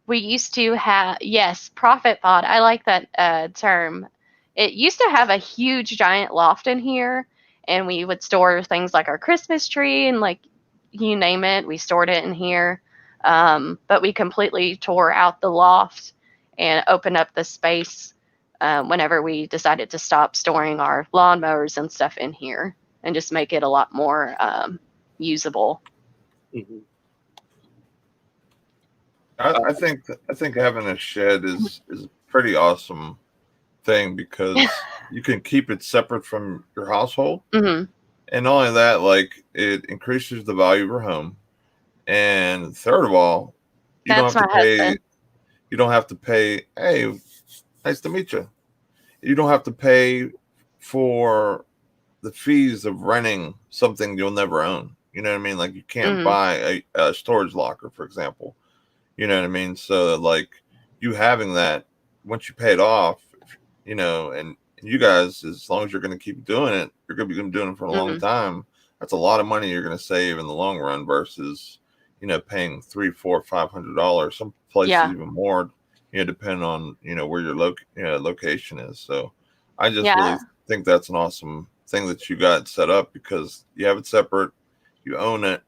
We used to have, yes, profit pod. I like that term. It used to have a huge giant loft in here, and we would store things like our Christmas tree and like you name it. We stored it in here. But we completely tore out the loft and opened up the space whenever we decided to stop storing our lawnmowers and stuff in here and just make it a lot more usable. Mm-hmm. I think having a shed is a pretty awesome thing because you can keep it separate from your household. Mm-hmm. And not only that, like it increases the value of your home. And third of all, you That's don't have my to pay. husband. You don't have to pay. Hey, nice to meet you. You don't have to pay for the fees of renting something you'll never own. You know what I mean? Like you can't buy a storage locker, for example. You know what I mean? So like you having that, once you pay it off, you know, and you guys, as long as you're going to keep doing it, you're going to be doing it for a long time. That's a lot of money you're going to save in the long run versus, you know, paying $300, $400, $500. Some places even more, you know, depending on, you know, where your location is. So I just really think that's an awesome thing that you got set up because you have it separate, you own it,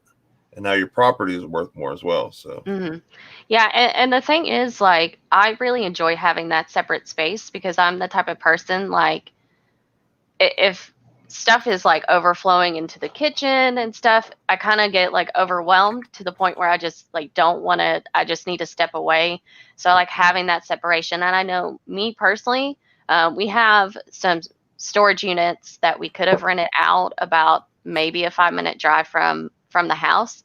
and now your property is worth more as well. So yeah, and the thing is, like, I really enjoy having that separate space because I'm the type of person, like, if stuff is like overflowing into the kitchen and stuff, I kind of get like overwhelmed to the point where I just like don't want to, I just need to step away. So I like having that separation. And I know me personally, we have some storage units that we could have rented out about maybe a 5-minute drive from the house,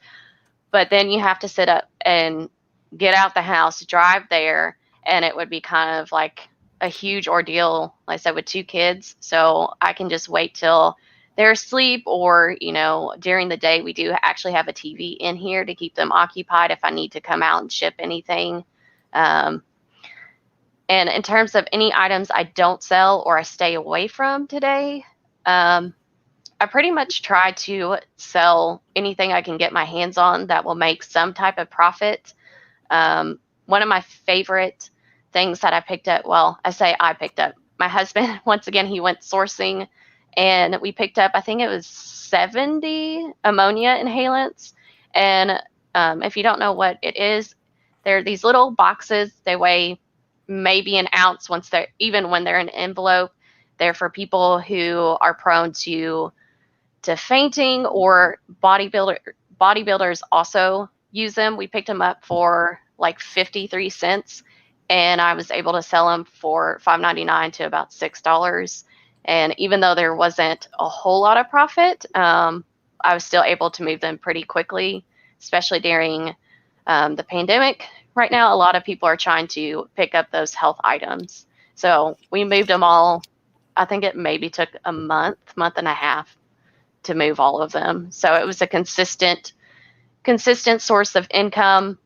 but then you have to sit up and get out the house, drive there, and it would be kind of like a huge ordeal, like I said, with 2 kids. So I can just wait till they're asleep, or, you know, during the day, we do actually have a TV in here to keep them occupied if I need to come out and ship anything. And in terms of any items I don't sell or I stay away from today, I pretty much try to sell anything I can get my hands on that will make some type of profit. One of my favorite things that I picked up, well, I say I picked up. My husband, once again, he went sourcing, and we picked up, I think it was 70 ammonia inhalants. And if you don't know what it is, they're these little boxes. They weigh maybe an ounce even when they're in an envelope. They're for people who are prone to fainting, or bodybuilders also use them. We picked them up for like 53 cents, and I was able to sell them for $5.99 to about $6. And even though there wasn't a whole lot of profit, I was still able to move them pretty quickly, especially during the pandemic. Right now, a lot of people are trying to pick up those health items. So we moved them all. I think it maybe took a month and a half to move all of them. So it was a consistent source of income.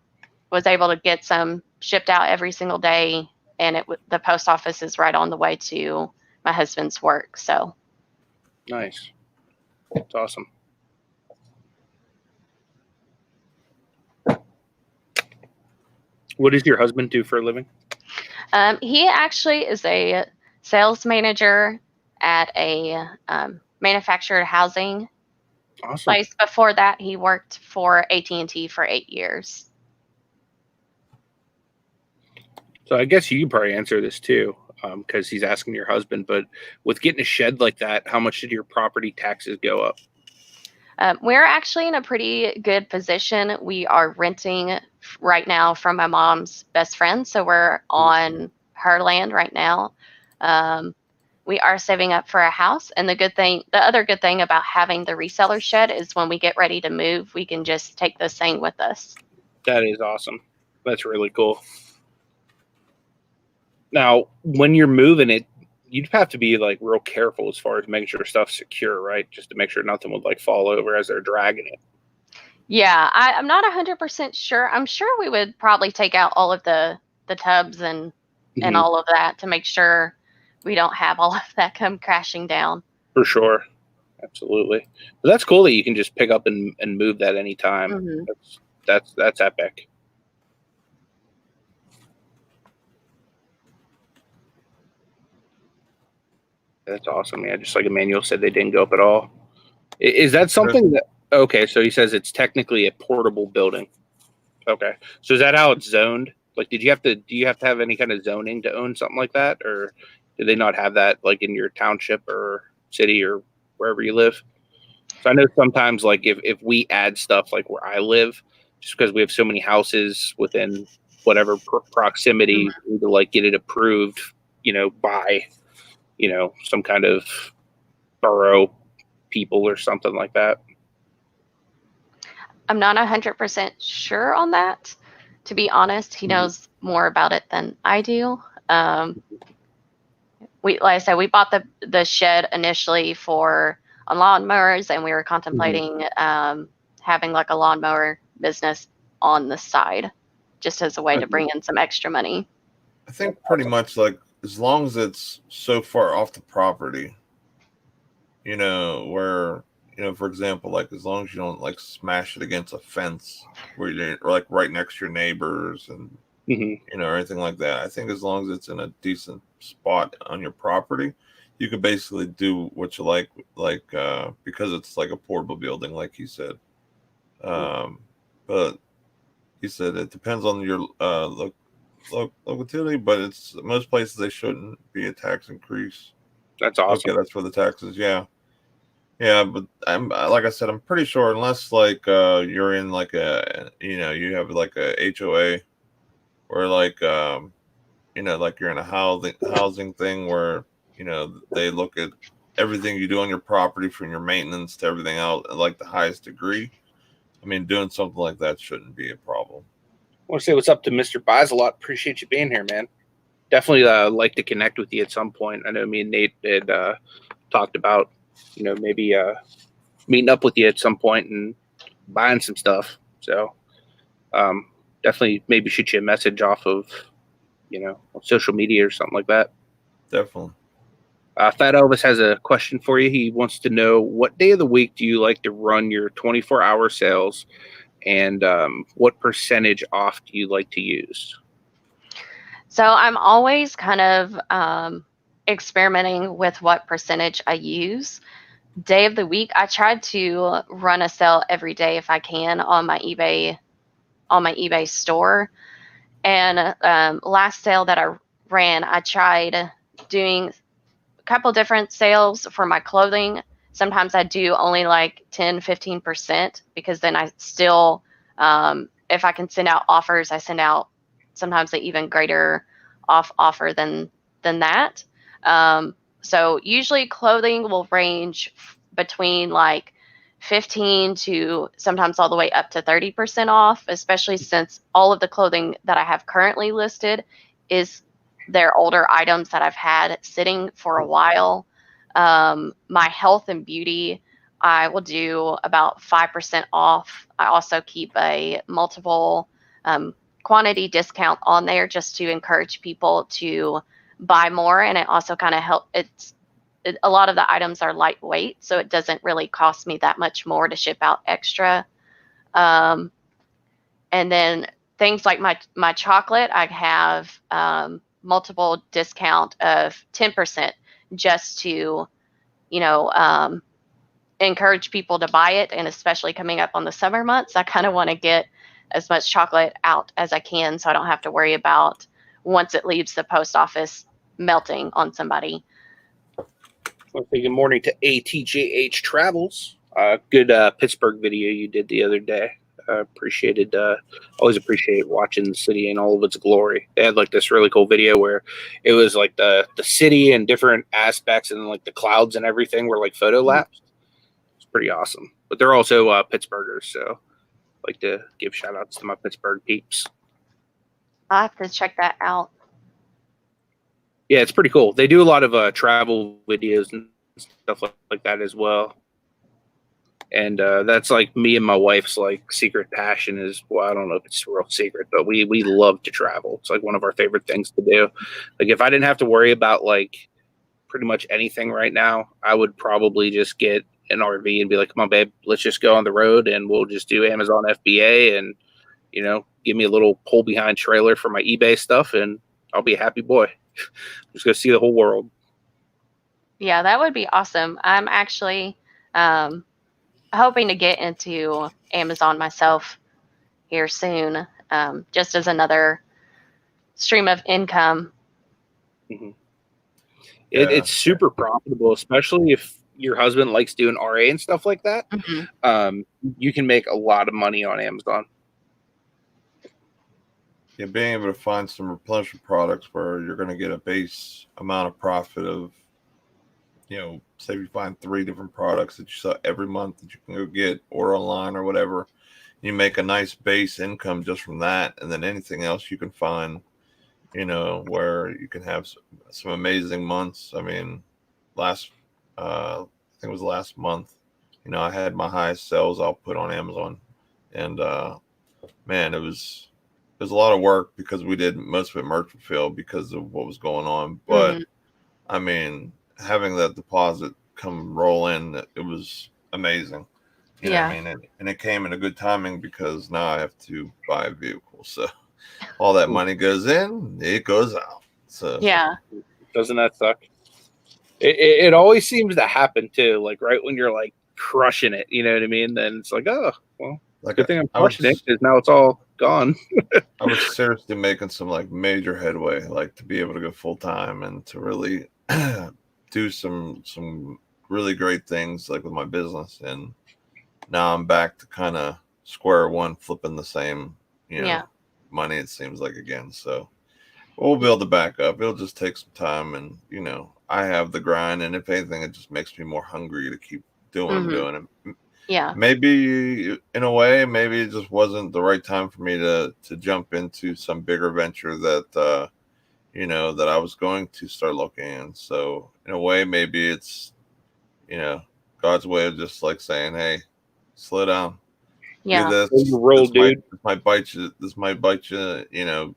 Was able to get some shipped out every single day, and the post office is right on the way to my husband's work. So nice. That's awesome. What does your husband do for a living? He actually is a sales manager at a manufactured housing Awesome. place. Before that, he worked for AT&T for 8 years. So I guess you can probably answer this too, because he's asking your husband. But with getting a shed like that, how much did your property taxes go up? We're actually in a pretty good position. We are renting right now from my mom's best friend, so we're on her land right now. We are saving up for a house, and the other good thing about having the reseller shed is when we get ready to move, we can just take this thing with us. That is awesome. That's really cool. Now, when you're moving it, you'd have to be like real careful as far as making sure stuff's secure, right? Just to make sure nothing would like fall over as they're dragging it. Yeah, I'm not 100% sure. I'm sure we would probably take out all of the tubs and all of that to make sure we don't have all of that come crashing down. For sure. Absolutely. But that's cool that you can just pick up and move that anytime. Mm-hmm. That's epic. That's awesome. Yeah, just like Emmanuel said, they didn't go up at all. Is that something that? Okay, so he says it's technically a portable building. Okay, so is that how it's zoned? Like, do you have to have any kind of zoning to own something like that, or do they not have that like in your township or city or wherever you live? So I know sometimes like if we add stuff like where I live, just because we have so many houses within whatever proximity, we need to like get it approved, by some kind of borough people or something like that. I'm not 100% sure on that. To be honest, he knows more about it than I do. Like I said, we bought the shed initially on lawnmowers, and we were contemplating having like a lawnmower business on the side, just as a way to bring in some extra money. I think pretty much like as long as it's so far off the property, where, for example, like as long as you don't like smash it against a fence where you're like right next to your neighbors and, or anything like that. I think as long as it's in a decent spot on your property, you can basically do what you like, because it's like a portable building, like he said. But he said it depends on your locality, but it's most places they shouldn't be a tax increase. That's awesome. Okay, that's for the taxes. Yeah, but I'm like I said, I'm pretty sure unless like you're in like you have like a HOA or like like you're in a housing thing where they look at everything you do on your property from your maintenance to everything else at like the highest degree. I mean, doing something like that shouldn't be a problem. I want to say what's up to Mr. Buys a lot. Appreciate you being here, man. Definitely like to connect with you at some point. I know me and Nate had talked about, maybe meeting up with you at some point and buying some stuff. So definitely maybe shoot you a message off of, social media or something like that. Definitely. Fat Elvis has a question for you. He wants to know, what day of the week do you like to run your 24-hour sales, and what percentage off do you like to use? So I'm always kind of experimenting with what percentage I use. Day of the week, I try to run a sale every day if I can on my eBay store. And last sale that I ran, I tried doing a couple different sales for my clothing. Sometimes I do only like 10-15%, because then I still, if I can send out offers, I send out sometimes an even greater offer than that. So usually clothing will range between like 15 to sometimes all the way up to 30% off, especially since all of the clothing that I have currently listed is their older items that I've had sitting for a while. My health and beauty, I will do about 5% off. I also keep a multiple quantity discount on there just to encourage people to buy more. And it also kind of a lot of the items are lightweight, so it doesn't really cost me that much more to ship out extra. And then things like my chocolate, I have multiple discount of 10%, just to, you know, encourage people to buy it. And especially coming up on the summer months, I kind of want to get as much chocolate out as I can so I don't have to worry about once it leaves the post office melting on somebody. Well, good morning to ATJH Travels. Good Pittsburgh video you did the other day. Appreciated. Always appreciate watching the city in all of its glory. They had like this really cool video where it was like the city and different aspects, and like the clouds and everything were like photo lapsed. It's pretty awesome. But they're also Pittsburghers, so I'd like to give shout outs to my Pittsburgh peeps. I'll have to check that out. Yeah, it's pretty cool. They do a lot of travel videos and stuff like that as well. And that's like me and my wife's like secret passion is, well, I don't know if it's a real secret, but we love to travel. It's like one of our favorite things to do. Like if I didn't have to worry about like pretty much anything right now, I would probably just get an RV and be like, come on, babe, let's just go on the road and we'll just do Amazon FBA and, you know, give me a little pull behind trailer for my eBay stuff and I'll be a happy boy. Just go see the whole world. Yeah, that would be awesome. I'm actually hoping to get into Amazon myself here soon, just as another stream of income. Mm-hmm. It's super profitable, especially if your husband likes doing RA and stuff like that. Mm-hmm. You can make a lot of money on Amazon. Yeah, being able to find some replenishment products where you're going to get a base amount of profit of, you know, say you find 3 different products that you sell every month that you can go get or online or whatever, you make a nice base income just from that. And then anything else you can find, you know, where you can have some amazing months. I mean, I think it was last month, you know, I had my highest sales output on Amazon. And, man, it was a lot of work because we did most of it merchant field because of what was going on. But I mean, having that deposit come roll in, it was amazing. You know what I mean? And it came in a good timing because now I have to buy a vehicle. So all that money goes in, it goes out. So yeah. Doesn't that suck? It always seems to happen too. Like right when you're like crushing it, you know what I mean? Then it's like, oh, well, like good thing I'm crushing it because now it's all gone. I was seriously making some like major headway, like to be able to go full time and to really do some really great things like with my business. And now I'm back to kind of square one, flipping the same, you know, money, it seems like again. So we'll be able to back up. It'll just take some time. And, you know, I have the grind. And if anything, it just makes me more hungry to keep doing what I'm doing. And maybe in a way, maybe it just wasn't the right time for me to jump into some bigger venture that, you know, that I was going to start looking in. So in a way, maybe it's, you know, God's way of just like saying, hey, slow down. Yeah. Do this. This might bite you. This might bite you, you know,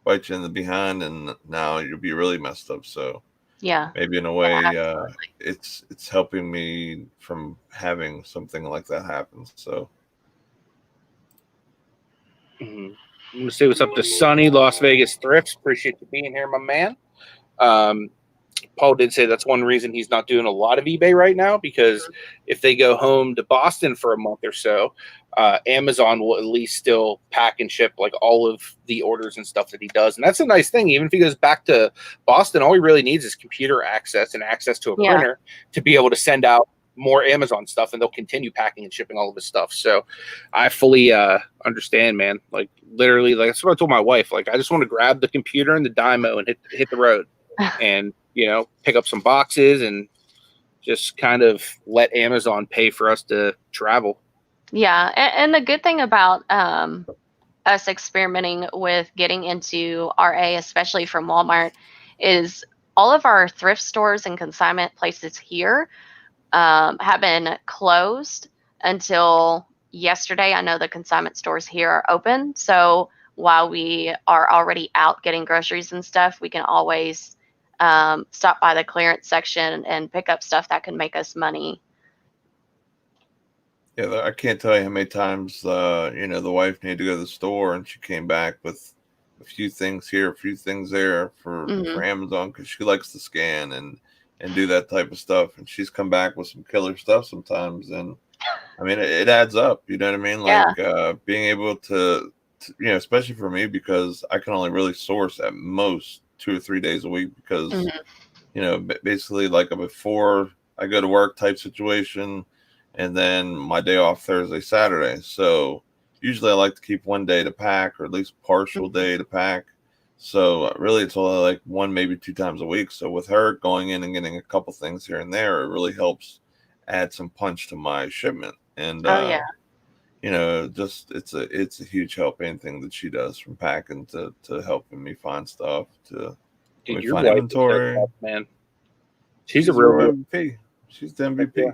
bite you in the behind, and now you'll be really messed up. So maybe in a way, it's helping me from having something like that happen. So I'm gonna say what's up to Sonny, Las Vegas Thrifts. Appreciate you being here, my man. Paul did say that's one reason he's not doing a lot of eBay right now, because if they go home to Boston for a month or so, Amazon will at least still pack and ship like all of the orders and stuff that he does. And that's a nice thing. Even if he goes back to Boston, all he really needs is computer access and access to a printer to be able to send out more Amazon stuff, and they'll continue packing and shipping all of his stuff. So I fully understand, man. Like literally, like that's what I told my wife. Like I just want to grab the computer and the Dymo and hit the road and, you know, pick up some boxes and just kind of let Amazon pay for us to travel. Yeah. And the good thing about us experimenting with getting into RA, especially from Walmart, is all of our thrift stores and consignment places here have been closed until yesterday. I know the consignment stores here are open. So while we are already out getting groceries and stuff, we can always stop by the clearance section and pick up stuff that can make us money. Yeah, I can't tell you how many times, you know, the wife needed to go to the store and she came back with a few things here, a few things there for Amazon because she likes to scan and and do that type of stuff. And she's come back with some killer stuff sometimes. And I mean, it adds up. You know what I mean? Like being able to, you know, especially for me, because I can only really source at most 2 or 3 days a week because, you know, basically like a before I go to work type situation, and then my day off Thursday, Saturday. So usually I like to keep 1 day to pack, or at least partial day to pack. So really it's only like 1, maybe 2 times a week. So with her going in and getting a couple things here and there, it really helps add some punch to my shipment. And you know, just it's a huge help, anything that she does, from packing to helping me find stuff to your find inventory. Tough, man. She's a real MVP. She's the MVP. Yeah.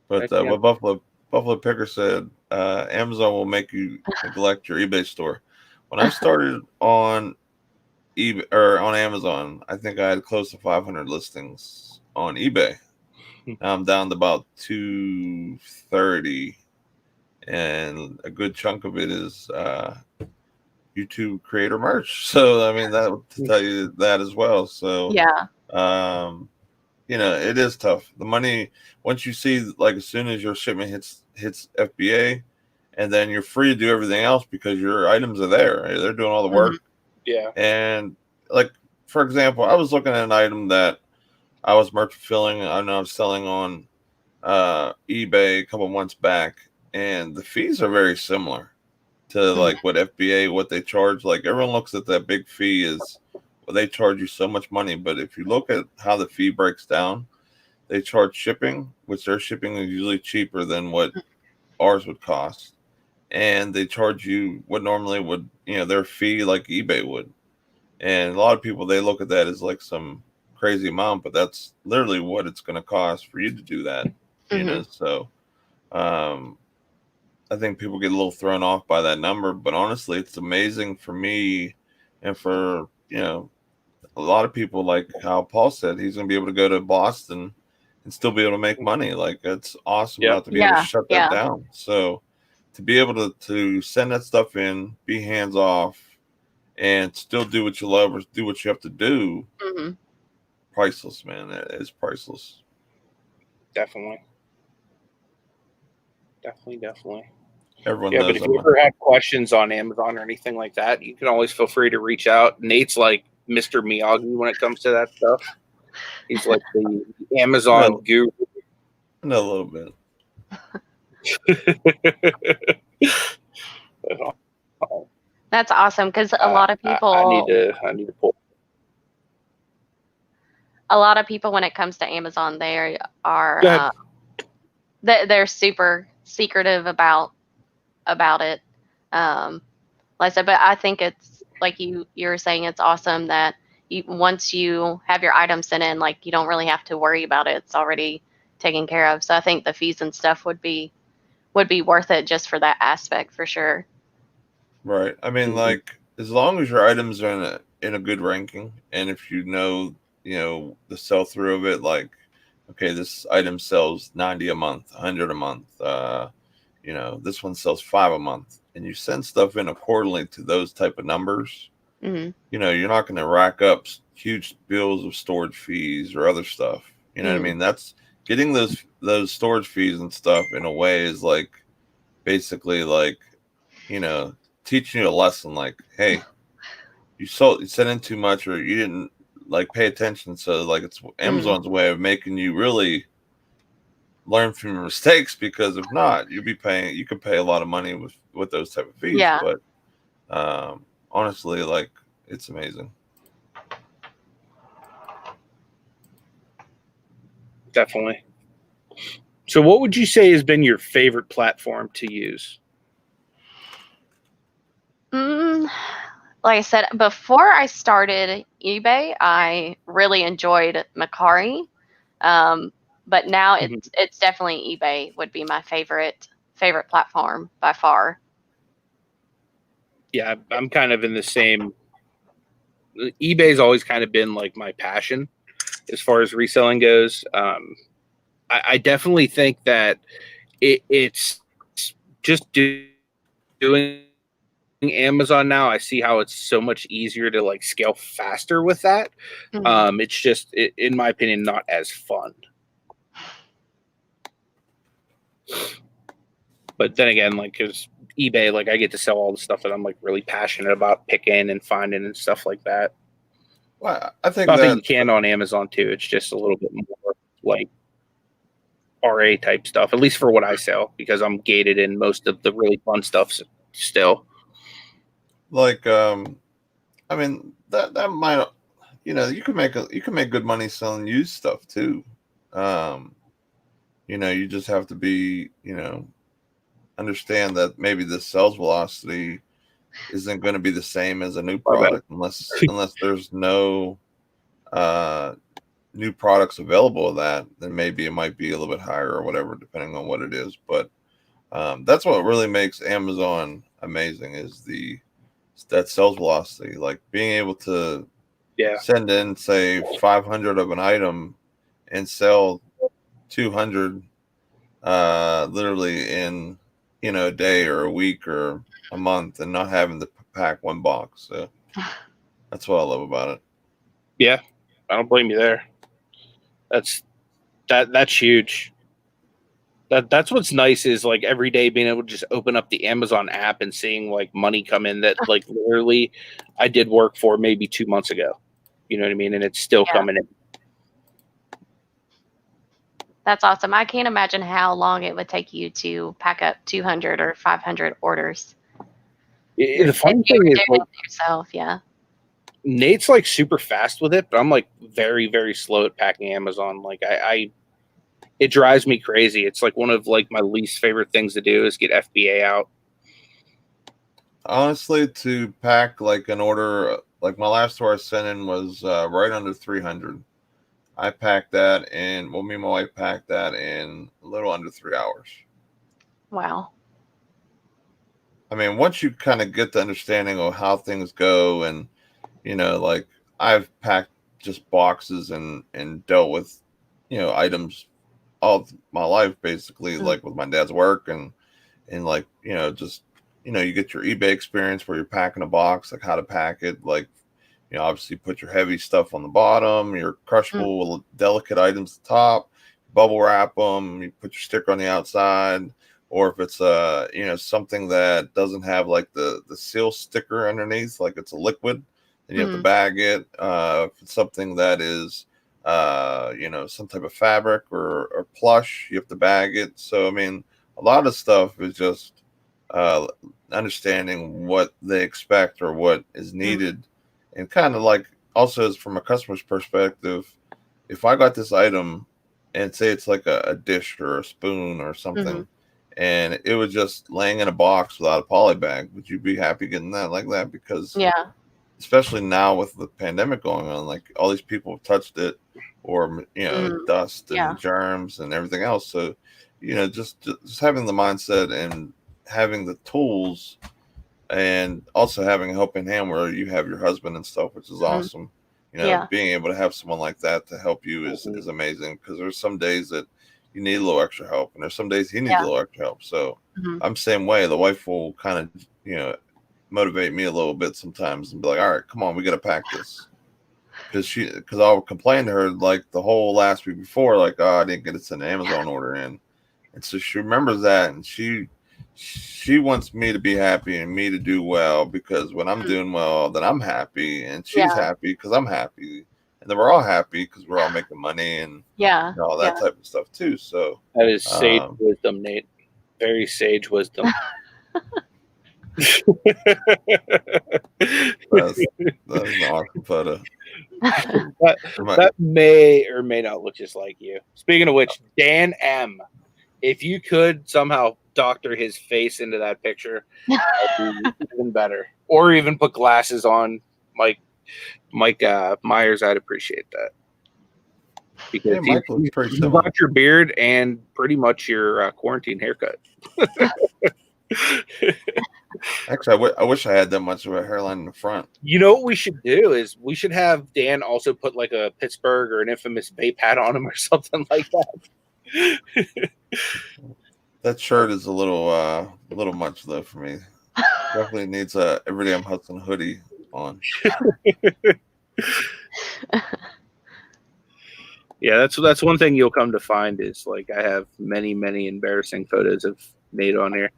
But what Buffalo Picker said, Amazon will make you neglect your eBay store. When I started on eBay or on Amazon, I think I had close to 500 listings on eBay. Now I'm down to about 230, and a good chunk of it is YouTube creator merch. So I mean, that to tell you that as well. So you know, it is tough. The money, once you see, like, as soon as your shipment hits FBA, and then you're free to do everything else because your items are there. Right? They're doing all the work. Yeah. And like, for example, I was looking at an item that I was merch fulfilling. I know I was selling on eBay a couple months back, and the fees are very similar to like what FBA, what they charge. Like, everyone looks at that big fee as, well, they charge you so much money. But if you look at how the fee breaks down, they charge shipping, which their shipping is usually cheaper than what ours would cost. And they charge you what normally would, you know, their fee like eBay would. And a lot of people, they look at that as like some crazy amount, but that's literally what it's going to cost for you to do that. You know, so I think people get a little thrown off by that number, but honestly, it's amazing for me and for, you know, a lot of people. Like how Paul said, he's going to be able to go to Boston and still be able to make money. Like, it's awesome not to be able to shut that down. So to be able to send that stuff in, be hands off, and still do what you love or do what you have to do, priceless, man. It is priceless. Definitely. Everyone knows. But if you ever have questions on Amazon or anything like that, you can always feel free to reach out. Nate's like Mr. Miyagi when it comes to that stuff. He's like the Amazon guru. I know a little bit. That's awesome, because a lot of people. I need to pull. A lot of people, when it comes to Amazon, they are they're super secretive about it. Like I said, but I think it's like you were saying, it's awesome that once you have your items sent in, like, you don't really have to worry about it. It's already taken care of. So I think the fees and stuff would be worth it just for that aspect, for sure. Right. I mean, like, as long as your items are in a good ranking, and if you know the sell through of it, like, okay, this item sells 90 a month, 100 a month, you know, this one sells 5 a month, and you send stuff in accordingly to those type of numbers, you know, you're not going to rack up huge bills of storage fees or other stuff. You know what I mean? That's getting those storage fees and stuff in a way is like basically like, you know, teaching you a lesson. Like, hey, you sent in too much, or you didn't like pay attention. So like, it's Amazon's way of making you really learn from your mistakes, because if not, you could pay a lot of money with those type of fees. But honestly, like, it's amazing. Definitely. So what would you say has been your favorite platform to use? Like I said, before I started eBay, I really enjoyed Mercari. But now it's definitely eBay would be my favorite platform by far. Yeah, I'm kind of in the same. eBay's always kind of been like my passion as far as reselling goes. I definitely think that it's just doing Amazon now, I see how it's so much easier to like scale faster with that. It's just, in my opinion, not as fun. But then again, like, because eBay, like, I get to sell all the stuff that I'm like really passionate about picking and finding and stuff like that. Well, I think Not that that you can on Amazon too. It's just a little bit more like RA type stuff, at least for what I sell, because I'm gated in most of the really fun stuff still. like I mean that might, you know, you can make good money selling used stuff too. You know, you just have to be, you know, understand that maybe the sales velocity isn't going to be the same as a new product unless there's no new products available of that. Then maybe it might be a little bit higher or whatever, depending on what it is. But that's what really makes Amazon amazing, is that sales velocity, like being able to send in, say, 500 of an item and sell 200 literally in, you know, a day or a week or a month, and not having to pack one box. So that's what I love about it. Yeah, I don't blame you there. That's huge. That's what's nice, is like every day being able to just open up the Amazon app and seeing like money come in that like literally I did work for maybe 2 months ago. You know what I mean? And it's still coming in. That's awesome. I can't imagine how long it would take you to pack up 200 or 500 orders. The funny thing is, like, yourself, Nate's like super fast with it, but I'm like very, very slow at packing Amazon. Like it drives me crazy. It's like one of like my least favorite things to do is get FBA out. Honestly, to pack like an order, like my last order I sent in was right under 300. I packed that in, well, me and my wife packed that in a little under 3 hours. Wow. I mean, once you kind of get the understanding of how things go, and, you know, like I've packed just boxes and dealt with, you know, items all my life, basically, like with my dad's work and like, you know, just, you know, you get your eBay experience where you're packing a box, like how to pack it, like, you know, obviously put your heavy stuff on the bottom, your crushable, delicate items at the top, bubble wrap them, you put your sticker on the outside, or if it's you know, something that doesn't have like the seal sticker underneath, like it's a liquid, then you have to bag it. If it's something that is you know, some type of fabric or plush, you have to bag it. So I mean, a lot of stuff is just understanding what they expect or what is needed. And kind of like, also is from a customer's perspective, if I got this item and say it's like a dish or a spoon or something, and it was just laying in a box without a poly bag, would you be happy getting that like that? Because especially now with the pandemic going on, like all these people have touched it, or, you know, dust and germs and everything else. So, you know, just having the mindset and having the tools, and also having a helping hand where you have your husband and stuff, which is awesome. You know, being able to have someone like that to help you is amazing, because there's some days that you need a little extra help, and there's some days he needs a little extra help. So I'm same way. The wife will kind of, you know, motivate me a little bit sometimes and be like, all right, come on, we got to pack this. Because I'll complain to her like the whole last week before, like, oh, I didn't get an Amazon order in. And so she remembers that, and she wants me to be happy and me to do well, because when I'm doing well, then I'm happy, and she's happy because I'm happy, and then we're all happy because we're all making money and you know, all that type of stuff too. So that is sage wisdom, Nate. Very sage wisdom. That's an awesome photo. That may or may not look just like you. Speaking of which, Dan M, if you could somehow doctor his face into that picture, that'd be even better. Or even put glasses on, Mike Myers, I'd appreciate that. Because Mike looks pretty you similar. got your beard and pretty much your quarantine haircut. Actually, I wish I had that much of a hairline in the front. You know what we should do is we should have Dan also put like a Pittsburgh or an infamous vape hat on him or something like that. That shirt is a little much though for me. Definitely needs a Everyday I'm Hustling hoodie on. Yeah, that's one thing you'll come to find is like I have many embarrassing photos of Nate on here.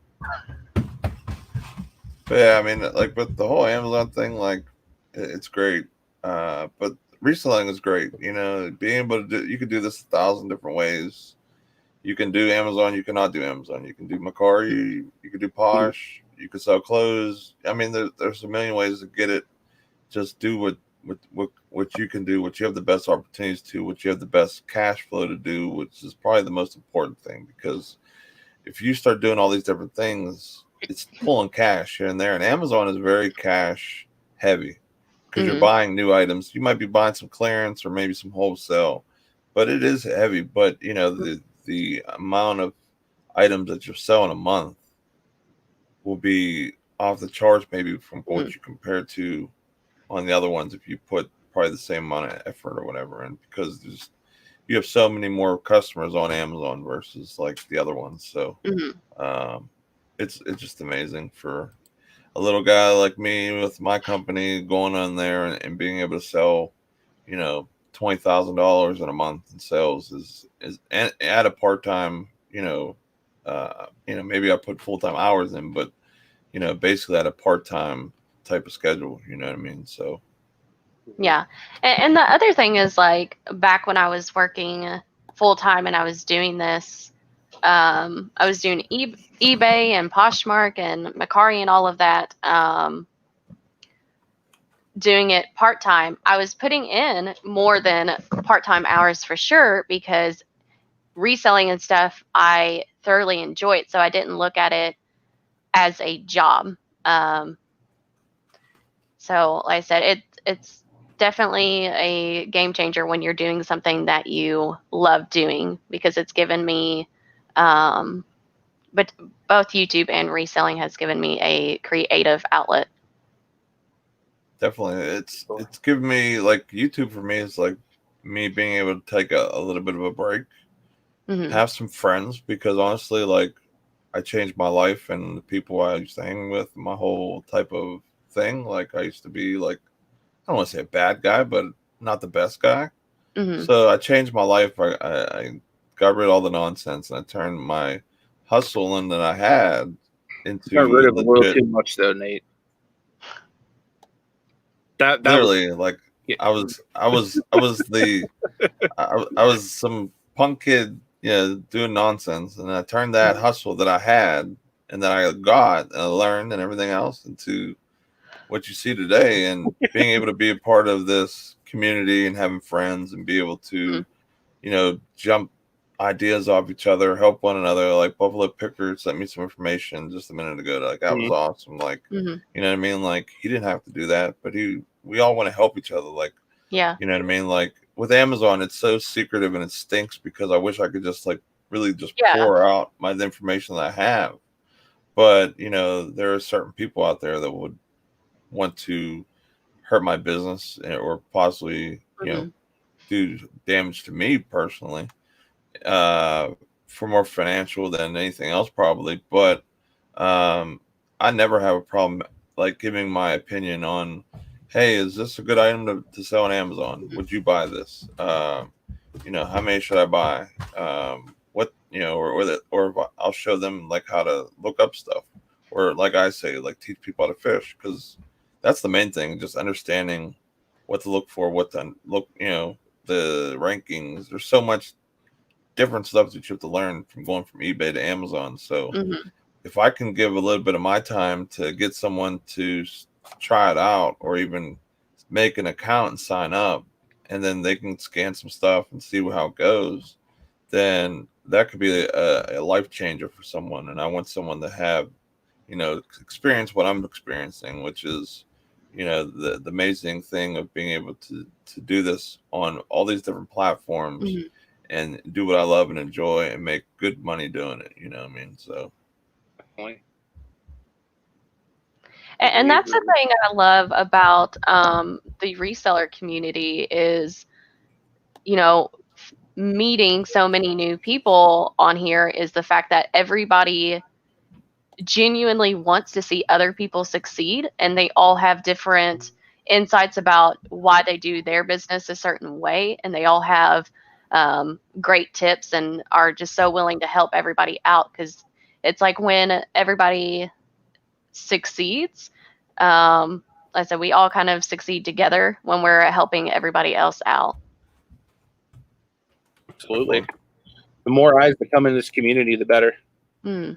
But yeah, I mean, like with the whole Amazon thing, like it's great. But reselling is great. You know, being able to do, you can do this 1,000 different ways. You can do Amazon, you cannot do Amazon. You can do Mercari, you can do Posh, you can sell clothes. I mean, there's a million ways to get it. Just do what you can do, what you have the best opportunities to, what you have the best cash flow to do, which is probably the most important thing. Because if you start doing all these different things, it's pulling cash here and there. And Amazon is very cash heavy because you're buying new items. You might be buying some clearance or maybe some wholesale, but it is heavy. But you know, the amount of items that you're selling a month will be off the charts, maybe from what you compare to on the other ones if you put probably the same amount of effort or whatever. And because you have so many more customers on Amazon versus like the other ones, so it's just amazing for a little guy like me with my company going on there and being able to sell, you know, $20,000 in a month in sales is at a part-time, maybe I put full-time hours in, but you know, basically at a part-time type of schedule, you know what I mean? So Yeah. And the other thing is, like, back when I was working full time and I was doing this, I was doing eBay and Poshmark and Mercari and all of that, doing it part time. I was putting in more than part time hours for sure, because reselling and stuff I thoroughly enjoyed. So I didn't look at it as a job. So like I said, it's definitely a game changer when you're doing something that you love doing, because it's given me, but both YouTube and reselling has given me a creative outlet. definitely it's given me, like, YouTube for me is like me being able to take a little bit of a break, have some friends, because honestly, like, I changed my life and the people I used to hang with, my whole type of thing. Like, I used to be like, I don't want to say a bad guy, but not the best guy. So I changed my life. I got rid of all the nonsense and I turned my hustling that I had into Got rid of a little legit. too much though, Nate. That Literally, like, yeah. I was some punk kid, doing nonsense, and I turned that hustle that I had and that I got and I learned and everything else into what you see today. And being able to be a part of this community and having friends and be able to, jump ideas off each other, help one another. Like, Buffalo Picker sent me some information just a minute ago. Like, that was awesome. Like, you know what I mean? Like, he didn't have to do that, but we all want to help each other. Like, Yeah. you know what I mean? Like, with Amazon, it's so secretive and it stinks, because I wish I could just, like, really just pour out the information that I have. But, there are certain people out there that would want to hurt my business or possibly, do damage to me personally, for more financial than anything else, probably. But I never have a problem, like, giving my opinion on, hey, is this a good item to sell on Amazon? Would you buy this? How many should I buy? What, or I'll show them, like, how to look up stuff, or, like I say, like, teach people how to fish, because that's the main thing, just understanding what to look for, what to look, the rankings. There's so much different stuff that you have to learn from going from eBay to Amazon. So if I can give a little bit of my time to get someone to try it out, or even make an account and sign up, and then they can scan some stuff and see how it goes, then that could be a life changer for someone. And I want someone to have, experience what I'm experiencing, which is, the amazing thing of being able to do this on all these different platforms and do what I love and enjoy and make good money doing it. You know what I mean? So. And that's the thing I love about the reseller community is, meeting so many new people on here, is the fact that everybody genuinely wants to see other people succeed, and they all have different insights about why they do their business a certain way, and they all have great tips and are just so willing to help everybody out, because it's like when everybody succeeds, like I said, we all kind of succeed together when we're helping everybody else out. Absolutely. The more eyes that come in this community, the better. Mm.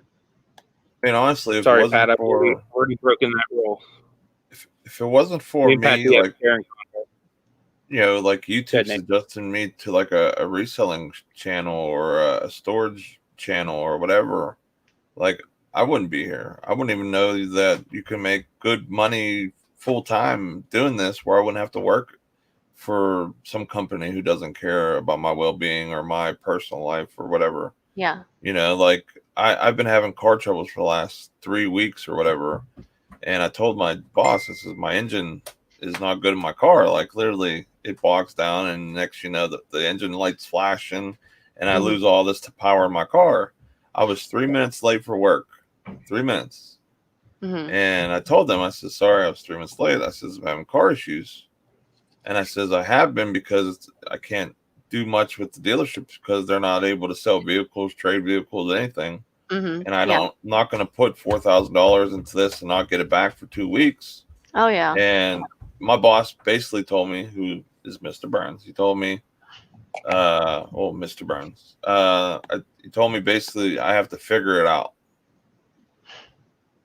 I mean, honestly, if Sorry, it wasn't Pat, I've for already broken that rule. if it wasn't for Pat, me, we have like sharing content. you know, like YouTube Good, Nick. suggesting me to like a reselling channel or a storage channel or whatever, like I wouldn't be here. I wouldn't even know that you can make good money full time doing this, where I wouldn't have to work for some company who doesn't care about my well-being or my personal life or whatever. Yeah. You know, like I've been having car troubles for the last 3 weeks or whatever. And I told my boss, this is my engine is not good in my car. Like literally it bogs down, and next you know the engine lights flashing and I lose all this to power in my car. I was 3 minutes late for work. 3 minutes. And I told them, I said, sorry, I was 3 minutes late. I said, I'm having car issues. And I says, I have been because I can't do much with the dealerships because they're not able to sell vehicles, trade vehicles, anything. And I'm not going to put $4,000 into this and not get it back for 2 weeks. Oh, yeah. And my boss basically told me, who is Mr. Burns, he told me, Mr. Burns, he told me basically I have to figure it out.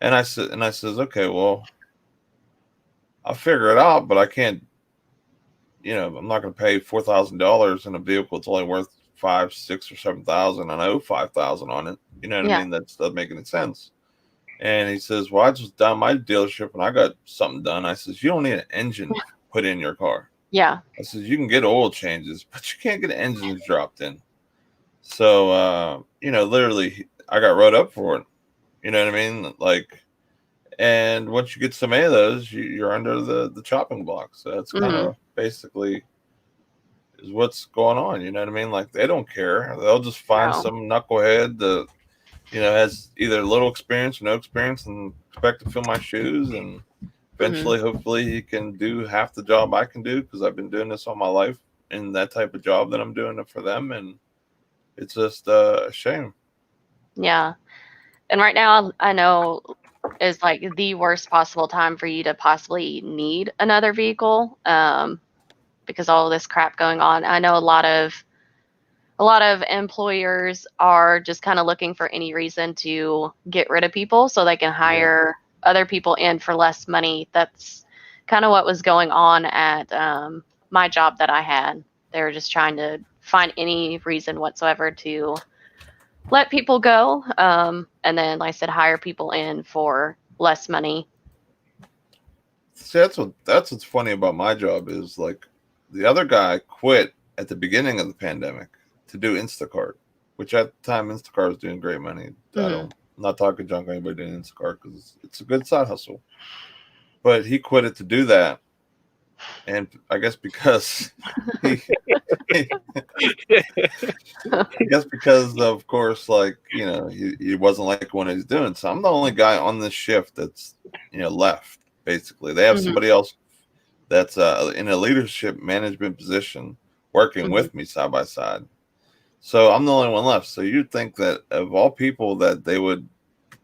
And I says, okay, well, I'll figure it out, but I can't, you know, I'm not going to pay $4,000 in a vehicle. It's only worth 5, 6, or 7,000. And I owe 5,000 on it. You know what I mean? That doesn't make any sense. And he says, well, I just done my dealership and I got something done. I says, you don't need an engine put in your car. Yeah. I says, you can get oil changes, but you can't get engines dropped in. So, you know, literally I got wrote up for it. You know what I mean? Like, and once you get so many of those, you're under the chopping block. So that's kind of basically is what's going on. You know what I mean? Like they don't care. They'll just find some knucklehead that, you know, has either little experience or no experience and expect to fill my shoes. And eventually, hopefully he can do half the job I can do, because I've been doing this all my life in that type of job that I'm doing it for them. And it's just a shame. Yeah. And right now I know is like the worst possible time for you to possibly need another vehicle, because all of this crap going on. I know a lot of employers are just kind of looking for any reason to get rid of people so they can hire other people in for less money. That's kind of what was going on at my job that I had. They were just trying to find any reason whatsoever to let people go, and then, like I said, hire people in for less money. See, that's what's funny about my job is, like, the other guy quit at the beginning of the pandemic to do Instacart, which at the time Instacart was doing great money. I'm not talking junk on anybody doing Instacart, because it's a good side hustle. But he quit it to do that, and I guess because of course, like, you know, he wasn't like what he's doing. So I'm the only guy on this shift that's, you know, left. Basically, they have somebody else that's in a leadership management position working with me side by side. So I'm the only one left. So you'd think that of all people that they would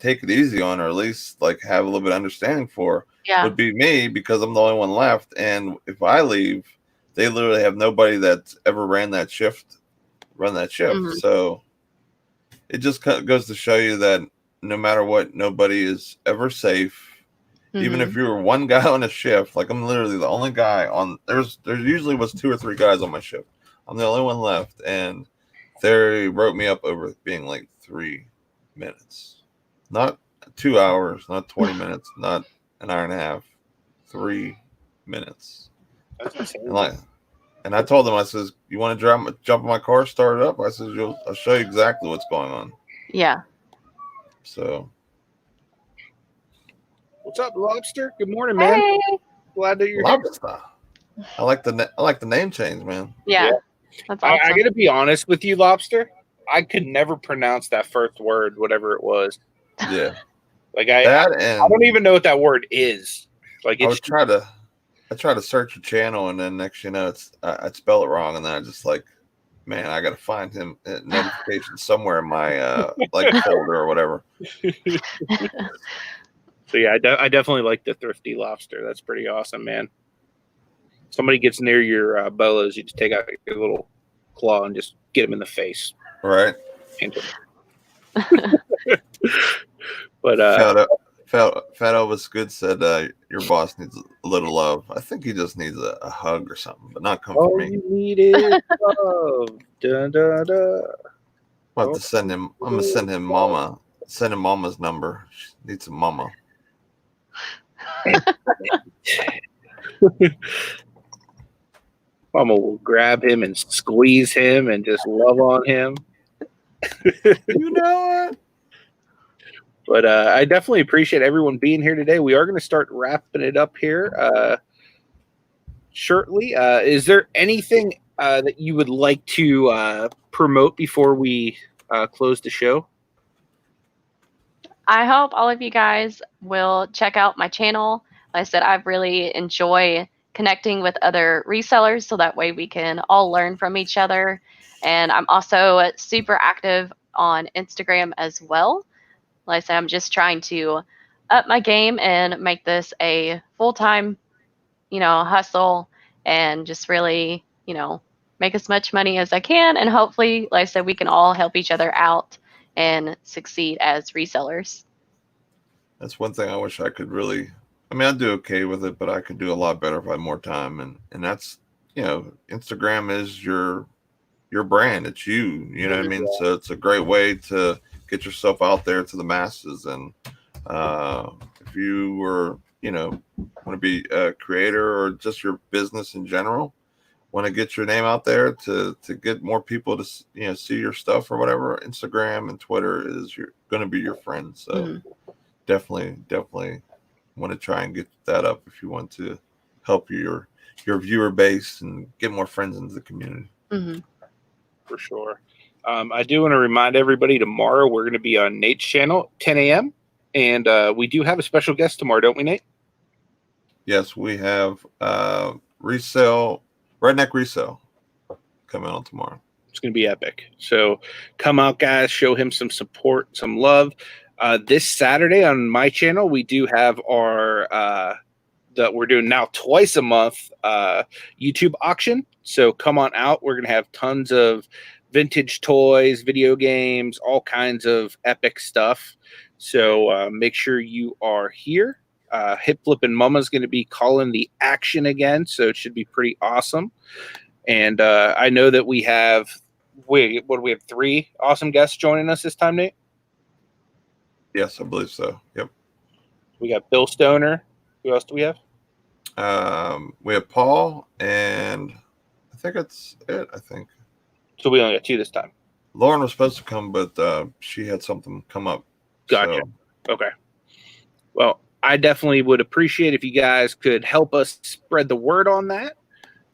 take it easy on, or at least like have a little bit of understanding for, would be me, because I'm the only one left. And if I leave, they literally have nobody that's ever run that shift. So it just goes to show you that no matter what, nobody is ever safe. Even if you were one guy on a shift, like I'm literally the only guy on. There usually was 2 or 3 guys on my shift. I'm the only one left, and they wrote me up over being like 3 minutes, not 2 hours, not 20 minutes, not an hour and a half, 3 minutes. And I told them, I says, you want to jump in my car, start it up? I says, I'll show you exactly what's going on. Yeah. So. What's up, Lobster? Good morning, man. Hey. Glad that you're Lobster. Here. I like the name change, man. Yeah. That's awesome. I gotta be honest with you, Lobster. I could never pronounce that first word, whatever it was. Yeah. Like I and don't even know what that word is. Like I it's try to search a channel, and then next you know I spell it wrong, and then I just like, man, I got to find him notification somewhere in my like folder or whatever. So yeah, I definitely like the Thrifty Lobster. That's pretty awesome, man. Somebody gets near your bolos, you just take out your little claw and just get him in the face. Right. But Fat Elvis Good said your boss needs a little love. I think he just needs a hug or something, but not come for me. you need is love. Dun, dun, dun. I'm gonna send him. I'm gonna send him Mama's number. She needs a mama. Mama will grab him and squeeze him and just love on him. You know what? But I definitely appreciate everyone being here today. We are going to start wrapping it up here shortly. Is there anything that you would like to promote before we close the show? I hope all of you guys will check out my channel. Like I said, I really enjoy connecting with other resellers so that way we can all learn from each other. And I'm also super active on Instagram as well. Like I said, I'm just trying to up my game and make this a full-time, hustle, and just really, make as much money as I can. And hopefully, like I said, we can all help each other out and succeed as resellers. That's one thing I wish I could really. I mean, I do okay with it, but I could do a lot better if I had more time. And that's, Instagram is your brand. It's you. You know what I mean? So it's a great way to get yourself out there to the masses. And if you were, want to be a creator or just your business in general, want to get your name out there to get more people to see your stuff or whatever, Instagram and Twitter is going to be your friend. So definitely want to try and get that up if you want to help your viewer base and get more friends into the community. For sure. I do want to remind everybody tomorrow we're going to be on Nate's channel at 10 a.m. And we do have a special guest tomorrow, don't we, Nate? Yes, we have Redneck Resale coming on tomorrow. It's going to be epic. So come out, guys. Show him some support, some love. This Saturday on my channel, we do have our that we're doing now twice a month YouTube auction. So come on out. We're going to have tons of vintage toys, video games, all kinds of epic stuff. So make sure you are here. Hip Flippin' Mama's going to be calling the action again. So it should be pretty awesome. And I know that we have, we have 3 awesome guests joining us this time, Nate? Yes, I believe so. Yep. We got Bill Stoner. Who else do we have? We have Paul, and I think that's it. I think. So we only got 2 this time. Lauren was supposed to come, but she had something come up. Gotcha. So. Okay. Well, I definitely would appreciate if you guys could help us spread the word on that.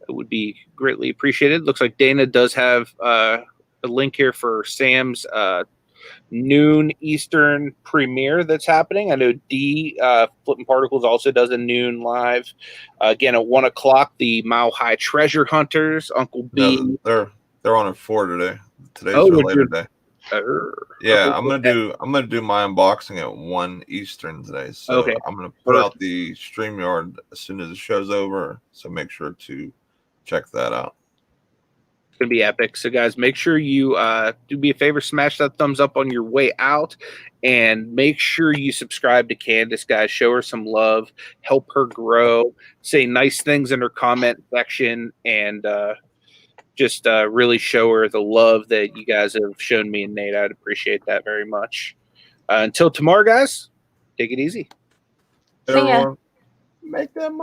It would be greatly appreciated. Looks like Dana does have a link here for Sam's noon Eastern premiere that's happening. I know D Flippin' Particles also does a noon live. Again, at 1 o'clock, the Mile High Treasure Hunters, Uncle B. No, they're on at 4 today. Today's their later day. Yeah, I'm gonna do my unboxing at 1 Eastern today. So okay. I'm gonna put out the StreamYard as soon as the show's over. So make sure to check that out. It's gonna be epic. So guys, make sure you do me a favor, smash that thumbs up on your way out, and make sure you subscribe to Candace, guys. Show her some love, help her grow, say nice things in her comment section, and just really show her the love that you guys have shown me and Nate. I'd appreciate that very much. Until tomorrow, guys, take it easy. See ya. Make that money.